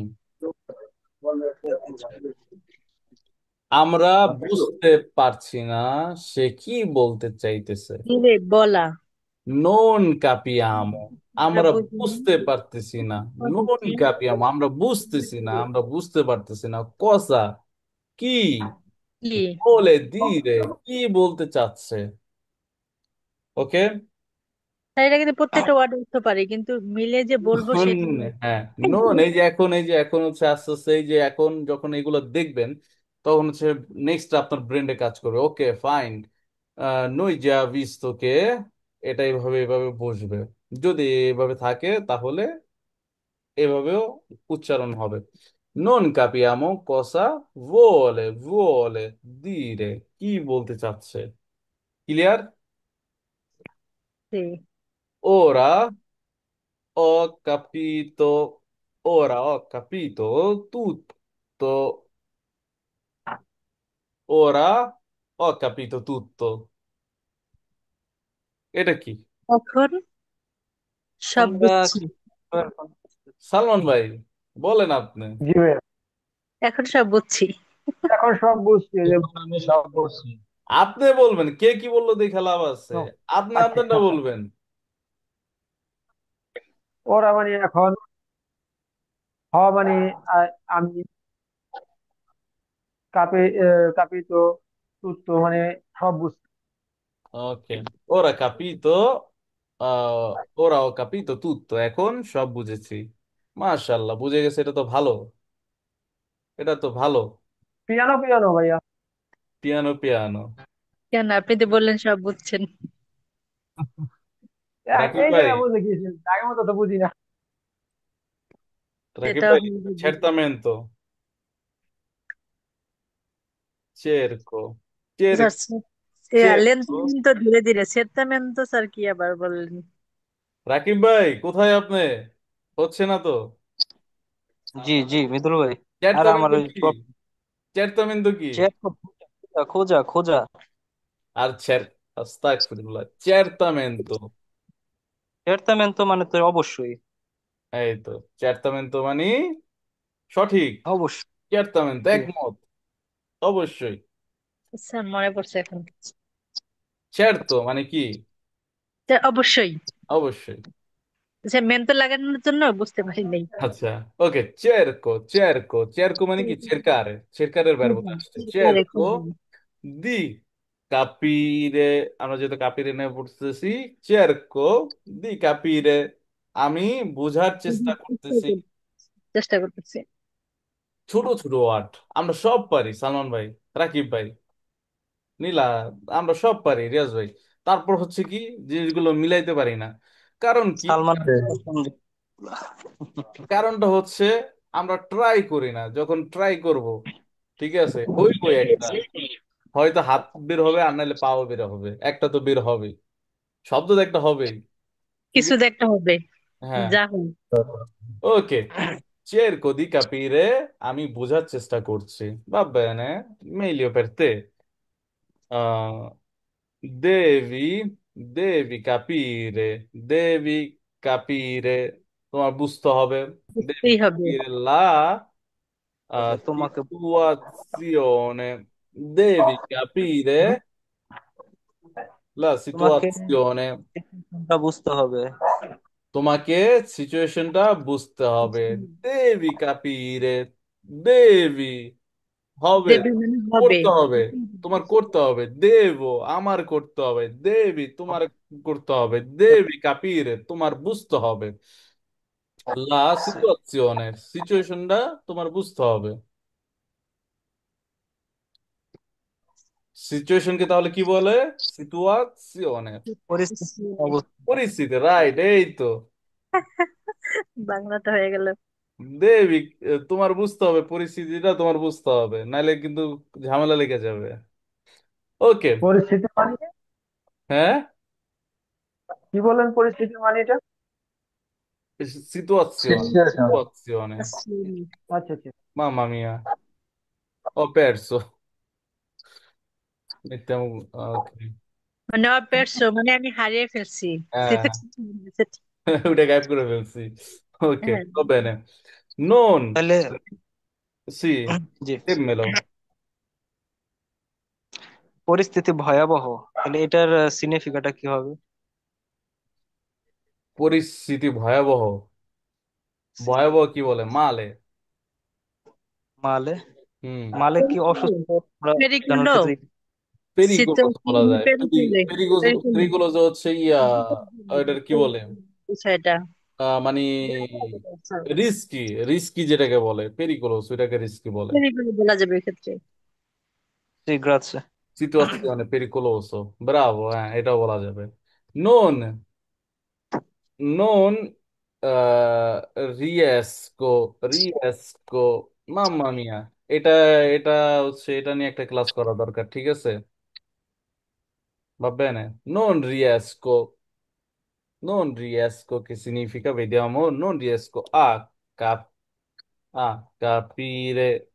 Speaker 1: আমরা বুঝতে পারছি না সে কি বলতে চাইতেছে।
Speaker 2: ধীরে বলা
Speaker 1: নন কাপিয়ামো,
Speaker 2: আমরা
Speaker 1: আমরা
Speaker 2: বুঝি না
Speaker 1: বুঝতে পারতেছি না।
Speaker 2: কথা
Speaker 1: নন
Speaker 2: কি
Speaker 1: কাপিয়ামো, আমরা বুঝতেছি না, আমরা বুঝতে পারতেছি না, কসা কি,
Speaker 2: কি
Speaker 1: বলে দিরে কি বলতে চাচ্ছে। ওকে,
Speaker 2: তাই এটা কিন্তু প্রত্যেকটা ওয়ার্ড উঠতে পারি কিন্তু মিলে যে বলবো
Speaker 1: নুন,
Speaker 2: সেটা
Speaker 1: হ্যাঁ, নুন, এই যে এখন হচ্ছে আস্তে আস্তে, এই যে এখন যখন এগুলো দেখবেন, তখন হচ্ছে নেক্সট আপনার ব্রেনে কাজ করবে। ওকে ফাইন, নই যা visto কে, এটা এভাবে বসবে, যদি এভাবে থাকে তাহলে এভাবেও উচ্চারণ হবে। নন কাপিয়ামো cosa vuole dire, কি বলতে চাচ্ছে। ক্লিয়ার?
Speaker 2: কি
Speaker 1: ora ho capito, ora ho capito tutto, ora ho capito tutto, এটা কি?
Speaker 2: এখন সব
Speaker 4: আমরা
Speaker 2: বুঝছি
Speaker 4: কি
Speaker 1: সালমান ভাই, বলেন আপনি।
Speaker 5: জি ভাইয়া।
Speaker 2: এখন সব বুঝছি।
Speaker 5: এখন সব বুঝছি যে
Speaker 3: এখন আমি সব বলছি।
Speaker 1: আপনি বলবেন, কে কি বললো দেখে লাভ আছে?
Speaker 5: ও,
Speaker 1: আপনি
Speaker 5: আচ্ছা
Speaker 1: আপনারটা বলবেন।
Speaker 5: ওরা মানে এখন মানে আমি কাপে কাপিত তুত্ত মানে সব বুঝছি।
Speaker 1: ওকে, ওরা কাপিতো, আহ ওরা ও কাপিতো তুত্তো, এখন সব বুঝেছি। মাশাল্লাহ, বুঝে গেছে, এটা তো ভালো, এটা তো ভালো।
Speaker 5: পিয়ানো পিয়ানো ভাইয়া।
Speaker 1: Piano piano.
Speaker 2: কেন, আপনি তো বললেন সব বুঝছেন।
Speaker 1: রাকিব
Speaker 5: এই
Speaker 1: ভাই,
Speaker 5: জায়গায় বুঝে গিয়েছেন, আগের মতো তো বুঝি না।
Speaker 1: রাকিব
Speaker 2: সেটাও
Speaker 1: ভাই,
Speaker 2: হয়ে যাবে।
Speaker 1: certamente, cerco,
Speaker 2: sir,
Speaker 1: cerco।
Speaker 2: লেনদেন তো ধীরে ধীরে, সেটামেন তো স্যার কি আবার বললেন?
Speaker 1: রাকিব ভাই, কোথায় আপনি? হচ্ছে না তো।
Speaker 4: জি জি মিতুল ভাই। আর আমার
Speaker 1: certamente
Speaker 4: ওই
Speaker 1: কি? certamente কি?
Speaker 4: চেক খোঁজা খোঁজা খোঁজা।
Speaker 1: আর আস্তাগফিরুল্লাহ, certamente।
Speaker 4: এর তো মানে তো অবশ্যই।
Speaker 1: এই তো, certamente মানে সঠিক,
Speaker 4: অবশ্যই।
Speaker 1: certamente
Speaker 4: জি।
Speaker 1: একমত, অবশ্যই।
Speaker 2: স্যার মনে পড়ছে এখন।
Speaker 1: certo মানে কি?
Speaker 2: স্যার, অবশ্যই।
Speaker 1: অবশ্যই।
Speaker 2: স্যার, মেন তো লাগানোর জন্য বুঝতে পারি নাই।
Speaker 1: আচ্ছা, ওকে, চেরকো চেরকো চেরকো মানে কি? চেরকারে, চেরকারের ব্যবহার আসছে চেরকো। দি কাপিরে, আমরা যেহেতু কাপিরে নিয়ে পড়তেছি, চেরকো দি কাপিরে, আমি বুঝার চেষ্টা করতেছি।
Speaker 2: চেষ্টা করতেছি।
Speaker 1: ছোট ছোট ওয়ার্ড আমরা সব পারি, সালমান ভাই, রাকিব ভাই, নীলা, আমরা সব পারি, রিয়াজ ভাই। তারপর হচ্ছে কি, জিনিসগুলো মিলাইতে পারি না। কারণ কি?
Speaker 4: সালমান।
Speaker 1: কারণটা হচ্ছে আমরা ট্রাই করি না। যখন ট্রাই করব, ঠিক আছে, হইব একটা, হয়তো হাত বের হবে, আর নাহলে পাও বের হবে, একটা তো বের হবে, শব্দ তো একটা হবেই, ঠিক
Speaker 2: কিছু
Speaker 1: আছে?
Speaker 2: দেখতে হবে।
Speaker 1: হ্যাঁ,
Speaker 2: যা হোক।
Speaker 1: ওকে, cerco di capire, আমি বোঝার চেষ্টা করছি, va bene, meglio per te, আহ, devi devi capire, তোমার বুঝতে হবে, devi
Speaker 2: বুঝতেই হবে।
Speaker 1: capire la
Speaker 4: তোমাকে
Speaker 1: situazione, devi capire la
Speaker 4: তোমাকে
Speaker 1: situazione,
Speaker 4: বুঝতে হবে।
Speaker 1: তোমাকে সিচুয়েশনটা বুঝতে হবে, দেবি কাপিরে, দেবি, হবে,
Speaker 2: দেবে মানে হবে।
Speaker 1: করতে হবে, তোমার করতে হবে, দেব, আমার করতে হবে, দেবি, তোমার করতে হবে, দেবি কাপিরে, তোমার বুঝতে হবে, লা সিচুয়েশনের, সিচুয়েশনটা তোমার বুঝতে হবে। সিচুয়েশনকে তাহলে কি বলে? সিচুয়াশনের,
Speaker 4: পরিস্থিতি অবস্থা।
Speaker 1: পরিস্থিতি, রাইট, এই তো।
Speaker 2: বাংলাটা হয়ে গেল।
Speaker 1: দেবী, তোমার বুঝতে হবে, পরিস্থিতিটা তোমার বুঝতে হবে, নাহলে কিন্তু ঝামেলা লেগে যাবে। ওকে।
Speaker 5: পরিস্থিতি মানে কি?
Speaker 1: হ্যাঁ,
Speaker 5: কি বলেন পরিস্থিতি মানে এটা?
Speaker 1: সিচুয়াশন,
Speaker 3: সিচুয়েশন।
Speaker 1: সিচুয়াশনে,
Speaker 5: আচ্ছা আচ্ছা।
Speaker 1: mamma mia, ho perso, mettiamo, ok,
Speaker 2: মানে অপারেশন মানে আমি হারিয়ে ফেলছি।
Speaker 1: হ্যাঁ,
Speaker 2: সেটা সেটা-
Speaker 1: ওটা গায়েব করে ফেলছি। ওকে,
Speaker 2: হ্যাঁ।
Speaker 1: va bene, non,
Speaker 4: তাহলে
Speaker 1: sì,
Speaker 4: জি,
Speaker 1: dimmelo,
Speaker 4: পরিস্থিতি ভয়াবহ, তাহলে এটার সিগনিফিকাটা কি হবে?
Speaker 1: পরিস্থিতি ভয়াবহ, ভয়াবহ কি বলে? মালে,
Speaker 4: মালে।
Speaker 1: হুম,
Speaker 4: মালে কি অসুস্থ আমরা বোঝানোর
Speaker 2: পেরিকুলো।
Speaker 4: ক্ষেত্রে?
Speaker 1: পেরিকুলোস বলা
Speaker 2: সিচুয়েশন
Speaker 1: যায়,
Speaker 2: পেরিকুলে। পেরিকুলো
Speaker 1: পেরিকুলোস হচ্ছে এটার কি বলে?
Speaker 2: বিষয়টা।
Speaker 1: মানে রিস্কি, রিস্কি যেটাকে বলে পেরিকুলোস, ওইটাকে রিস্কি বলে।
Speaker 2: পেরিকুলো বলা যাবে এক্ষেত্রে।
Speaker 4: জি, গ্রাচ্ছে।
Speaker 1: সিচুয়াzione pericoloso, ব্রাভো, হ্যাঁ, এটাও বলা যাবে। non non riesco, mamma mia, এটা এটা হচ্ছে, এটা নিয়ে একটা ক্লাস করা দরকার, ঠিক আছে? va bene, non riesco che significa, vediamo, non riesco cap- a capire.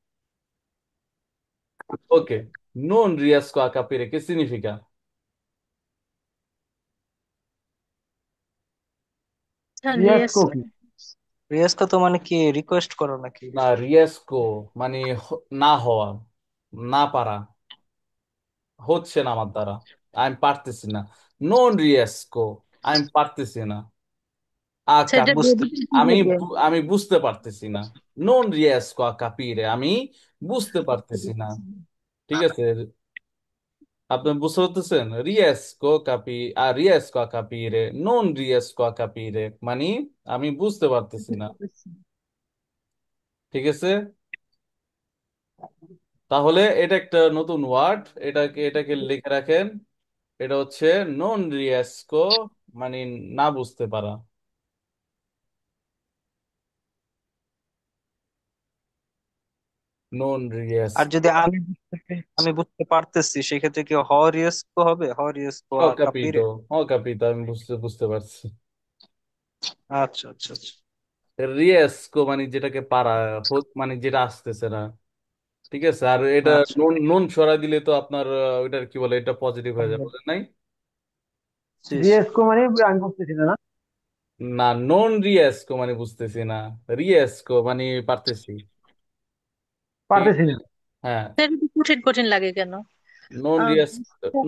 Speaker 1: Ok, non riesco a capire che significa.
Speaker 5: Riaz কোকি।
Speaker 4: রিয়াজকে তো মানে কি রিকোয়েস্ট করো নাকি?
Speaker 1: না, রিয়েস্কো মানে না হওয়া, না পারা, হচ্ছে না আমার দ্বারা, আমি পারতেছি না। নন রিয়েস্কো, আমি পারতেছি না।
Speaker 2: সেটা
Speaker 4: বুঝতে
Speaker 2: কি
Speaker 1: আমি
Speaker 2: হবে?
Speaker 1: আমি বুঝতে পারতেছি না। নন রিয়েস্কো a capire, আমি বুঝতে পারতেছি না। ঠিক আছে, আপনি বুঝতে পারতেছেন? রিয়েস্কো কাপি আর রিয়েস্কো a capire, non রিয়েস্কো a capire, মানে আমি বুঝতে পারতেছি না। ঠিক আছে, তাহলে এটা একটা নতুন ওয়ার্ড, এটাকে লিখে রাখেন। এটা হচ্ছে নন রিয়েস্কো, মানে না বুঝতে পারা। নন রিয়েস
Speaker 4: আর যদি আমি বুঝতে পারতেছি সেক্ষেত্রে কি হ রিস্ক হবে, হ রিস্ক
Speaker 1: ও
Speaker 4: কাপিরে?
Speaker 1: কাপিতো, ও কাপিতো, আমি বুঝতে বুঝতে পারছি।
Speaker 4: আচ্ছা আচ্ছা আচ্ছা
Speaker 1: রিয়েস্কো মানে যেটাকে পারা, মানে যেটা আসতেছে না। ঠিক আছে, আর এটা
Speaker 4: আচ্ছা।
Speaker 1: নুন নুন সরাই দিলে তো আপনার ওইটার কি বলে, এটা পজিটিভ হয়ে যাবে, বুঝেন নাই?
Speaker 4: জি জি।
Speaker 5: রিয়েস্কো মানে আমি বুঝতেছি না, না?
Speaker 1: না, নন রিয়েস্কো মানে বুঝতেছি না, রিয়েস্কো মানে পারতেছি। ঠিক
Speaker 5: পারতেছি
Speaker 1: আছে,
Speaker 5: না।
Speaker 1: হ্যাঁ।
Speaker 2: সেটা তো কঠিন কঠিন লাগে কেন?
Speaker 1: নন
Speaker 2: আহ,
Speaker 1: রিয়েস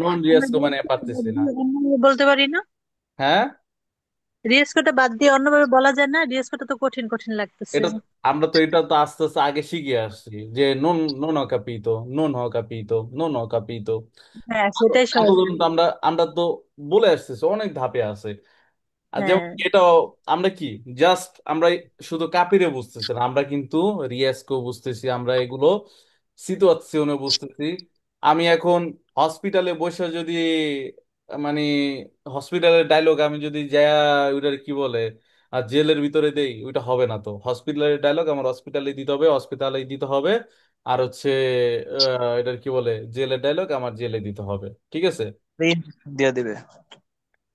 Speaker 1: নন
Speaker 2: আমরা
Speaker 1: রিয়েস্কো মানে
Speaker 2: রিয়েস্কোটা
Speaker 1: পারতেছি
Speaker 2: বাদ
Speaker 1: না।
Speaker 2: দিয়ে অন্যভাবে বলতে পারি না?
Speaker 1: হ্যাঁ,
Speaker 2: রিয়েস্কোটা বাদ দিয়ে অন্যভাবে বলা যায় না? রিয়েস্কোটা তো কঠিন কঠিন লাগতেছে।
Speaker 1: এটা আমরা তো এটা তো আস্তে আস্তে আগে শিখে আসছি, যে নন নন ho capito, non ho capito, non ho capito।
Speaker 2: হ্যাঁ, সেটাই সহজ
Speaker 1: এতদিন তো
Speaker 2: লাগে।
Speaker 1: আমরা তো বলে আসতেছি, অনেক ধাপে আছে। আর যেমন
Speaker 2: হ্যাঁ,
Speaker 1: এটাও আমরা কি জাস্ট আমরা শুধু কাপিরে বুঝতেছি না, আমরা কিন্তু রিয়াজকেও বুঝতেছি, আমরা এগুলো সিচুয়েশনে বুঝতেছি। আমি এখন হসপিটালে বসে যদি মানে হসপিটালের ডায়লগ আমি যদি যা ওইটার কি বলে আর জেলের ভিতরে দেই, ওইটা হবে না। তো হসপিটালের ডায়লগ আমার হসপিটালে দিতে হবে, হসপিটালে দিতে হবে। আর হচ্ছে এটার কি বলে, জেলের ডায়লগ আমার জেলে দিতে হবে। ঠিক আছে,
Speaker 4: দিয়ে দিবে।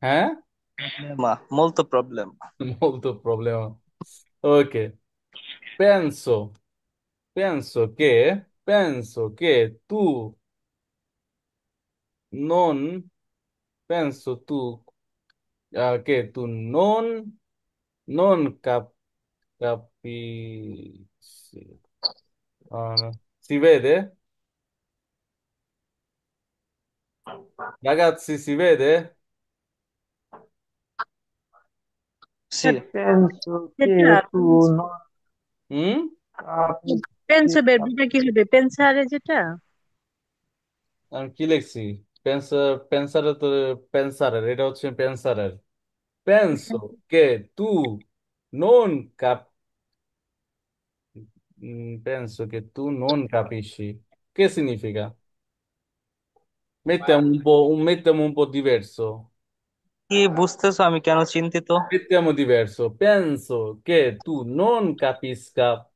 Speaker 1: হ্যাঁ।
Speaker 4: মা molto problema।
Speaker 1: Molto problema. Ok, penso, penso che tu non, penso tu, che tu non capisci. Si vede? Ragazzi, si vede?
Speaker 4: Sì,
Speaker 5: Penso
Speaker 2: সেটা
Speaker 5: che tu non
Speaker 1: Mm?
Speaker 5: capisci.
Speaker 2: পেন্সো বেবিটা কি হবে, পেন্সারে যেটা?
Speaker 1: আমি কি লিখছি? পেন্সারের তো পেন্সারের, এটা হচ্ছে পেন্সারের। Penso che tu non penso che tu non capisci. Che significa? Mettiamo un po' diverso.
Speaker 4: কি বুঝতেছো আমি কেন চিন্তিত?
Speaker 1: Mettiamo diverso. Penso che tu non capisca.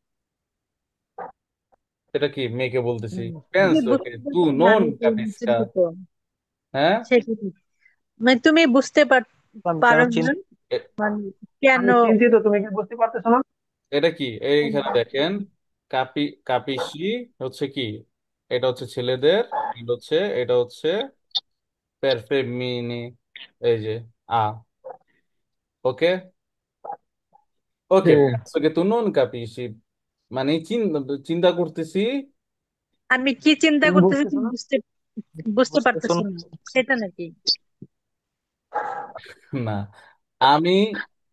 Speaker 1: এটা কি মেয়েকে বলতেছি?
Speaker 2: তুমি
Speaker 1: Penso che
Speaker 2: বুঝতে
Speaker 1: tu
Speaker 2: পারছো না,
Speaker 1: non
Speaker 2: আমি
Speaker 1: capisca.
Speaker 2: চিন্তিত।
Speaker 1: হ্যাঁ,
Speaker 2: সেটাই, মানে তুমি বুঝতে
Speaker 4: আমি কেন
Speaker 2: পারো না,
Speaker 4: চিন্তিত?
Speaker 1: এ-
Speaker 2: মানে কেন?
Speaker 5: আমি চিন্তিত, তুমি কি বুঝতে পারতেছো না?
Speaker 1: এটা কি এইখানে দেখেন, কাপিসি হচ্ছে কি, এটা হচ্ছে ছেলেদের, এটা হচ্ছে পেরফেমিনি, এই যে আ, ওকে। ওকে,
Speaker 5: হ্যাঁ।
Speaker 1: penso che tu non capisci, মানে চিন্তা করতেছি।
Speaker 2: আমি কি চিন্তা
Speaker 5: তুমি
Speaker 2: করতেছি
Speaker 5: বুঝতেছো
Speaker 2: তুমি
Speaker 5: না?
Speaker 2: বুঝতে বুঝতে
Speaker 4: বুঝতেছো
Speaker 2: পারতেছি
Speaker 4: না?
Speaker 2: না, সেটা নাকি?
Speaker 1: না, আমি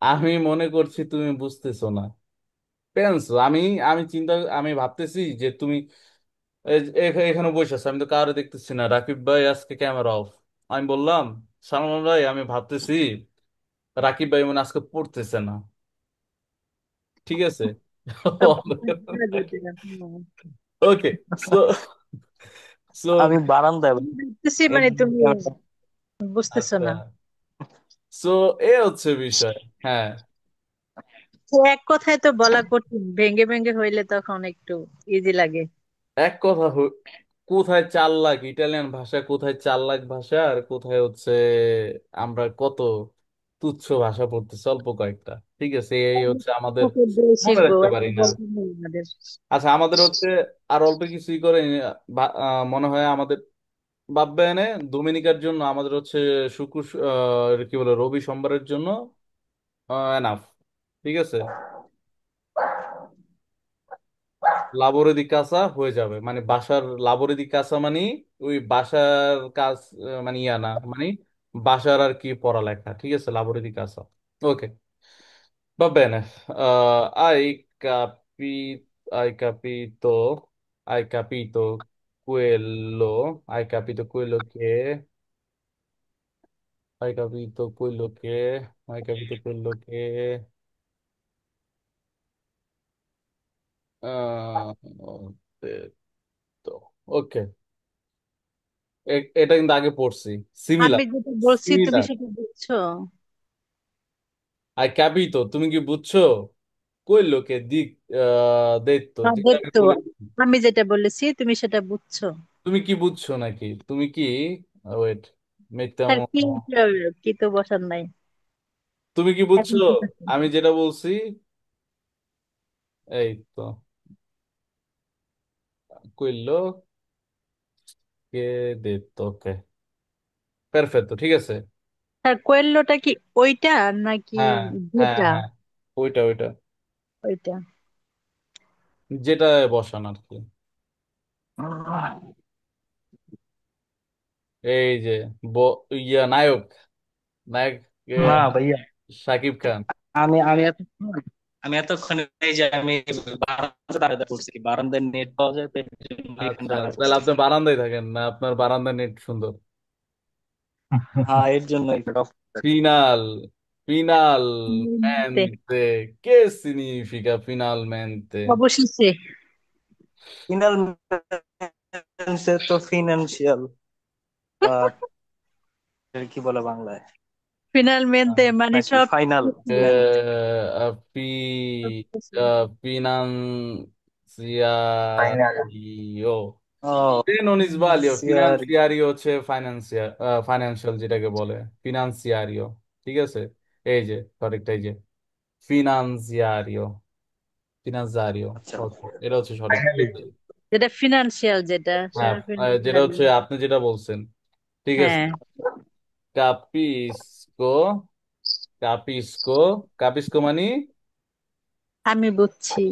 Speaker 1: আমি মনে করছি তুমি বুঝতেছো না। পেন্সো, আমি আমি ভাবতেছি যে তুমি এখানে বসে আছো, আমি তো কারো দেখতেছি না। রাকিব ভাই আজকে ক্যামেরা অফ। আমি বললাম, সালমান ভাই আমি ভাবতেছি রাকিব ভাই মনে হয় আজকে পড়তেছে না। ঠিক আছে।
Speaker 2: সব বুঝা যেতে না।
Speaker 1: ওকে, সো সো
Speaker 4: আমি বারান্দায়
Speaker 2: আমি ভাবতেছি
Speaker 4: এই
Speaker 2: মানে
Speaker 4: জন্য
Speaker 2: তুমি
Speaker 4: ক্যামেরা।
Speaker 2: বুঝতেছো
Speaker 1: আচ্ছা,
Speaker 2: না।
Speaker 1: সো হচ্ছে বিষয়। হ্যাঁ,
Speaker 2: তো এক কথায় তো বলা কঠিন, ভেঙে ভেঙে হইলে তখন একটু ইজি লাগে।
Speaker 1: এক কথা কোথায় 4 লাখ ইটালিয়ান ভাষা, কোথায় 4 লাখ ভাষা, আর কোথায় হচ্ছে আমরা কত তুচ্ছ ভাষা পড়তেছি অল্প কয়েকটা। ঠিক আছে, এই হচ্ছে আমাদের,
Speaker 2: ওকে দিয়ে
Speaker 1: মনে
Speaker 2: শিখবো,
Speaker 1: রাখতে
Speaker 2: এত
Speaker 1: পারি না।
Speaker 2: বলতে নেই আমাদের।
Speaker 1: আচ্ছা, আমাদের হচ্ছে আর অল্প কিছুই করে মনে হয় আমাদের ভাববে এনে ডোমিনিকার জন্য আমাদের হচ্ছে কি বলে রবি সোমবারের জন্য এনাফ। ঠিক আছে, লাবরে দি কাসা হয়ে যাবে, মানে বাসার লাবরে দি কাসা মানে ওই বাসার কাজ, মানে ইয়া না, মানে বাসার আর কি পড়ালেখা, ঠিক আছে, লাবরে দি কাসা। ওকে, va bene. Capi- hai capito, hai capito hai capito quello che, hai capito quello che, hai capito quello che, ho detto. Ok, এটা কিন্তু আগে পড়ছি,
Speaker 2: আমি
Speaker 1: সিমিলার,
Speaker 2: যেটা বলছি তুমি
Speaker 1: সিমিলার।
Speaker 2: সেটা বুঝছো?
Speaker 1: hai capito, তুমি কি বুঝছো? quello che detto,
Speaker 2: না,
Speaker 1: যেটা আমি
Speaker 2: দেখতো
Speaker 1: বলেছি।
Speaker 2: আমি যেটা বলেছি তুমি সেটা বুঝছো?
Speaker 1: তুমি কি বুঝছো নাকি? তুমি কি, ওয়েট,
Speaker 2: আর
Speaker 1: mettiamo,
Speaker 2: কি, কি তো বসার নাই।
Speaker 1: তুমি কি বুঝছো?
Speaker 2: এখন ঠিক আছে।
Speaker 1: আমি যেটা বলছি, এই তো, quello che detto, ok, perfetto, ঠিক আছে।
Speaker 2: আর কোয়েল্লোটা কি ওইটা নাকি
Speaker 1: হ্যাঁ, হ্যাঁ,
Speaker 2: যেটা?
Speaker 1: হ্যাঁ, ওইটা ওইটা,
Speaker 2: ওইটা।
Speaker 1: যেটা বসান আর কি। এই যে, নায়ক, নায়ক,
Speaker 4: না
Speaker 1: আহ,
Speaker 4: ভাইয়া,
Speaker 1: শাকিব খান।
Speaker 4: আমি এতক্ষণ এই যে আমি বারান্দায় দাঁড়াতে পড়ছি, বারান্দায় নেট পাওয়া যায় তো এই জন্য এখানে
Speaker 1: আচ্ছা,
Speaker 4: দাঁড়া
Speaker 1: তাহলে আপনি
Speaker 4: পড়তেছি।
Speaker 1: বারান্দায় থাকেন না, আপনার বারান্দার নেট সুন্দর।
Speaker 4: হ্যাঁ, এর জন্যই অফ।
Speaker 1: Final,
Speaker 2: তে,
Speaker 1: finalmente. Che significa finalmente?
Speaker 2: অবশেষে।
Speaker 4: ফিনাল তো ফিনান্সিয়াল, কি বলে বাংলায়,
Speaker 2: ফিনালমেন্তে মানে
Speaker 4: নাকি
Speaker 2: সব
Speaker 4: ফাইনাল?
Speaker 2: শেষে।
Speaker 3: ফাইনাল।
Speaker 1: Finanziario.
Speaker 4: ও,
Speaker 1: Se non sbaglio,
Speaker 4: সিয়ার।
Speaker 1: finanziario হচ্ছে ফাইন্যান্সিয়াল যেটাকে বলে, ফিনান্সিয়ারিও, ঠিক আছে, এই যে সঠিকটা, এই যে ফিনান্সিয়ারিও, ফিনান্সারিও,
Speaker 4: আচ্ছা,
Speaker 1: ওকে, এটা হচ্ছে সঠিক, ঠিক
Speaker 3: ফাইনালি।
Speaker 1: আছে।
Speaker 2: যেটা ফিনান্সিয়াল, যেটা
Speaker 1: হ্যাঁ,
Speaker 2: সেটা
Speaker 1: যেটা
Speaker 2: ফিনান্সিয়াল।
Speaker 1: হচ্ছে আপনি যেটা বলছেন, ঠিক আছে।
Speaker 2: হ্যাঁ,
Speaker 1: কাপিস্কো, কাপিস্কো, কাপিস্কো মানে,
Speaker 2: আমি বুঝছি।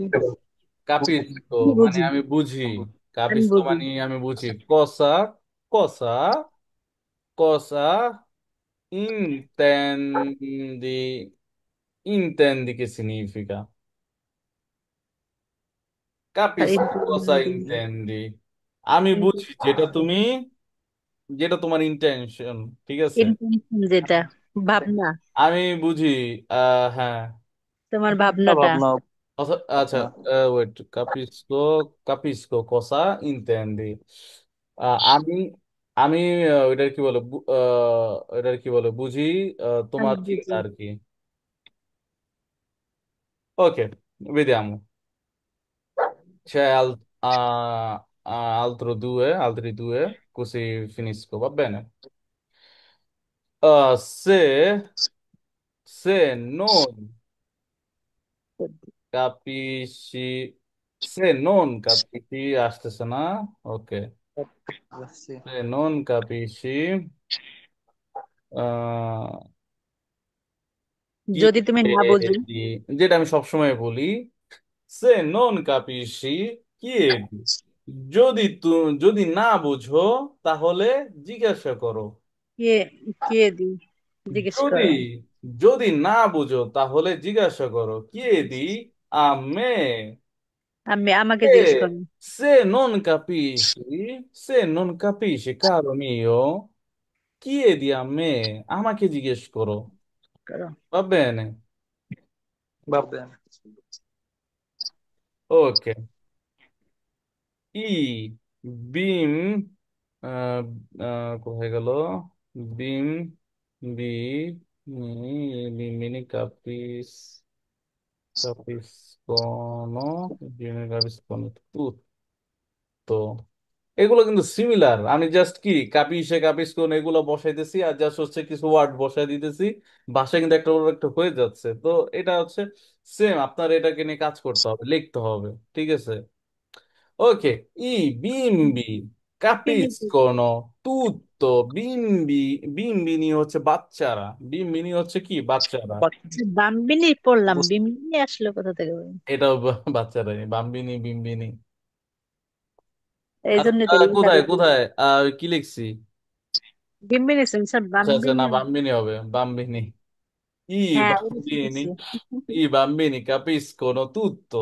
Speaker 1: কাপিস্কো
Speaker 2: আমি
Speaker 1: মানে
Speaker 2: বুঝি।
Speaker 1: আমি বুঝি,
Speaker 2: আমি
Speaker 1: কাপিস্কো
Speaker 2: বুঝি।
Speaker 1: মানে আমি বুঝি, কসা, কসা, কসা intendi, intendi che significa?
Speaker 2: আর
Speaker 1: Capisco cosa intendi. আমি বুঝি যেটা তুমি, যেটা তোমার ইন্টেনশন, ঠিক আছে।
Speaker 2: ইন্টেনশন যেটা, ভাবনা,
Speaker 1: আমি বুঝি, হ্যাঁ,
Speaker 2: তোমার
Speaker 4: চিন্তা
Speaker 2: ভাবনাটা।
Speaker 4: ভাবনা,
Speaker 1: আচ্ছা,
Speaker 4: ভাবনা।
Speaker 1: Wait, capisco, capisco cosa intendi. আমি, আমি ওইটার কি বলে, ওইটার কি বলে, বুঝি
Speaker 2: আমি
Speaker 1: তোমার চিন্তা
Speaker 2: বুঝি।
Speaker 1: আর কি। ওকে, vediamo. C'è altri due, così finisco, va bene. Se, se non capisci, se non capisci, আসতেছে না, ok, se non capisci, uh,
Speaker 2: যদি তুমি না বোঝো,
Speaker 1: chiedi, যেটা আমি সবসময় বলি, se non capisci, chiedi, যদি না বুঝো তাহলে জিজ্ঞাসা করো।
Speaker 2: কে, কে দি, জিজ্ঞেস
Speaker 1: যদি
Speaker 2: করো।
Speaker 1: যদি না বুঝো তাহলে জিজ্ঞাসা করো, chiedi a me.
Speaker 2: আমাকে জিজ্ঞেস
Speaker 1: E
Speaker 2: করো।
Speaker 1: se non capisci, se non capisci, caro mio, chiedi a me, আমাকে জিজ্ঞেস করো,
Speaker 2: করো।
Speaker 1: va bene?
Speaker 4: ভাববেন।
Speaker 1: Ok, i bim, আহ, কোথায় গেল, বিম, B, Bimini কাপিস, capiscono, viene capiscono tutto, এগুলো কিন্তু সিমিলার, আমি জাস্ট কি কাপিসে কাপিসকোন এগুলো বসাইতেছি আর জাস্ট হচ্ছে কিছু ওয়ার্ড বসাই দিতেছি, ভাষা কিন্তু একটা ওর একটা হয়ে যাচ্ছে, তো এটা হচ্ছে সেম, আপনার এটাকে নিয়ে কাজ করতে হবে, লিখতে হবে, ঠিক আছে। ওকে, i bimbi capiscono tutto, bimbini হচ্ছে বাচ্চারা, বিম্বিনি হচ্ছে কি বাচ্চারা,
Speaker 2: আচ্ছা, বাম্বিনি পড়লাম, বিম্বিনি আসলো কোথা থেকে বলুন?
Speaker 1: এটাও বাচ্চারাই, বাম্বিনি বিম্বিনি,
Speaker 2: এই
Speaker 1: আচ্ছা,
Speaker 2: জন্য তো লেখা
Speaker 1: কোথায়
Speaker 2: দিছি।
Speaker 1: কোথায় কি লিখছি?
Speaker 2: বিম্বিনি স্যার
Speaker 1: আচ্ছা আচ্ছা, না
Speaker 2: বাম্বিনি।
Speaker 1: বাম্বিনি হবে, বাম্বিনি। I
Speaker 2: হ্যাঁ ওটা
Speaker 1: bambini,
Speaker 2: শিখেছি।
Speaker 1: i bambini capiscono tutto.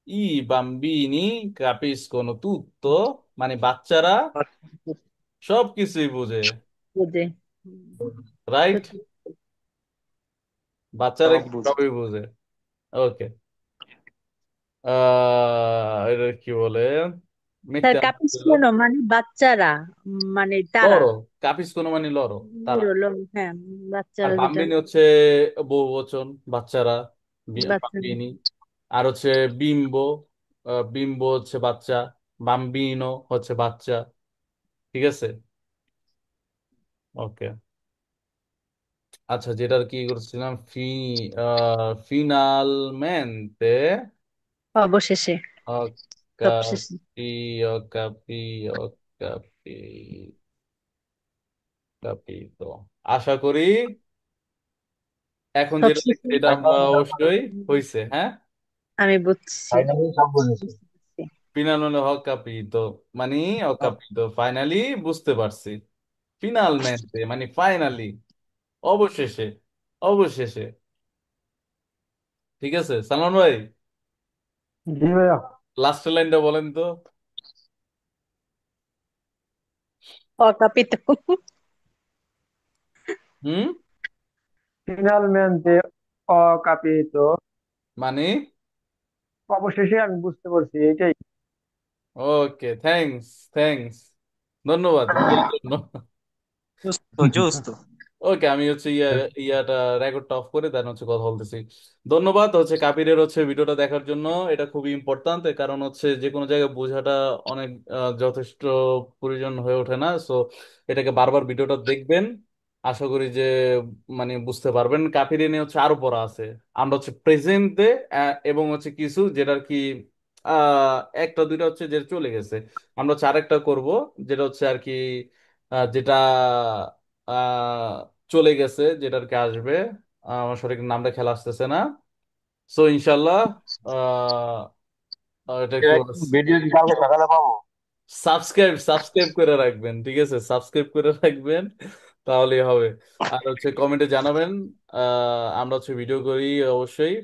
Speaker 1: I bambini capiscono tutto, মানে বাচ্চারা সব কিছুই বুঝে।
Speaker 2: বুঝে। তো
Speaker 1: রাইট?
Speaker 2: ঠিক।
Speaker 1: বাচ্চারা
Speaker 4: সব
Speaker 1: কি
Speaker 4: বুঝে।
Speaker 1: সবই বুঝে। ওকে। এটা কি বলে?
Speaker 2: স্যার
Speaker 1: মিথ্যা
Speaker 2: কাপিস্কুনো মানে বাচ্চারা, মানে তারা।
Speaker 1: লরো, capiscono মানে লরো, তারা।
Speaker 2: লরো, লরো, হ্যাঁ
Speaker 1: আর
Speaker 2: বাচ্চারা যেটা।
Speaker 1: বাম্বিনি হচ্ছে বহু বচন, বাচ্চারা,
Speaker 2: বাচ্চা।
Speaker 1: বাম্বিনি। আর হচ্ছে বিম্বো, বিম্বো হচ্ছে বাচ্চা, বাম্বিনো হচ্ছে বাচ্চা। ঠিক আছে? ওকে। আচ্ছা, যেটার কি করছিলাম, ফিনালমেন্তে
Speaker 2: অবশেষে।
Speaker 1: ho
Speaker 2: সবশেষে।
Speaker 1: ho capito। আশা করি এখন যেটা
Speaker 2: সবশেষে।
Speaker 1: দেখছি এটা
Speaker 3: ফাইনালি সব
Speaker 1: অবশ্যই
Speaker 3: বুঝেছি।
Speaker 1: হয়েছে, হ্যাঁ।
Speaker 2: আমি বুঝছি।
Speaker 3: ফাইনালি সব বুঝেছি।
Speaker 2: বুঝতে পারছি।
Speaker 1: ফিনাল ho capito, মানে ho capito, ফাইনালি বুঝতে পারছি। ফিনালমেন্তে মানে ফাইনালি, অবশেষে, অবশেষে। ঠিক আছে সালমান ভাই,
Speaker 5: জি ভাইয়া।
Speaker 1: লাস্টের লাইনটা বলেন তো।
Speaker 2: অকাপিত।
Speaker 1: হুম।
Speaker 5: ফিনালমেন্তে অকাপিত।
Speaker 1: মানে
Speaker 5: অবশেষে আমি বুঝতে পারছি এইটাই।
Speaker 1: ওকে, থ্যাঙ্কস, থ্যাঙ্কস, ধন্যবাদ বুঝার জন্য।
Speaker 4: জুস্তো জুস্তো।
Speaker 1: ওকে, আমি হচ্ছে ইয়াটা রেকর্ডটা অফ করে দেন হচ্ছে কথা বলতেছি। ধন্যবাদ হচ্ছে কাপিরের হচ্ছে ভিডিওটা দেখার জন্য। এটা খুবই ইম্পর্ট্যান্ট, কারণ হচ্ছে যে কোনো জায়গায় বোঝাটা অনেক যথেষ্ট প্রয়োজন হয়ে ওঠে না। সো এটাকে বারবার ভিডিওটা দেখবেন, আশা করি যে মানে বুঝতে পারবেন। কাপিরে নিয়ে হচ্ছে আরো পড়া আছে। আমরা হচ্ছে প্রেজেন্টে এবং হচ্ছে কিছু যেটার কি একটা দুইটা হচ্ছে যেটা চলে গেছে, আমরা হচ্ছে আরেকটা করব, যেটা হচ্ছে আর কি যেটা চলে গেছে, যেটার কি আসবে, আমার সঠিক নামটা খেলা আসতেছে না। সো ইনশাল্লাহ আহ এটা কি
Speaker 3: ভিডিও কি কালকে সকালে পাবো?
Speaker 1: সাবস্ক্রাইব সাবস্ক্রাইব করে রাখবেন, ঠিক আছে, সাবস্ক্রাইব করে রাখবেন, তাহলেই হবে। আর হচ্ছে কমেন্টে জানাবেন, আমরা হচ্ছে ভিডিও করি অবশ্যই,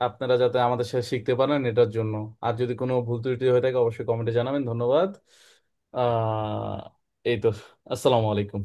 Speaker 1: আপনারা যাতে আমাদের সাথে শিখতে পারেন এটার জন্য। আর যদি কোনো ভুল ত্রুটি হয়ে থাকে অবশ্যই কমেন্টে জানাবেন। ধন্যবাদ। এই তো, আসসালামু আলাইকুম।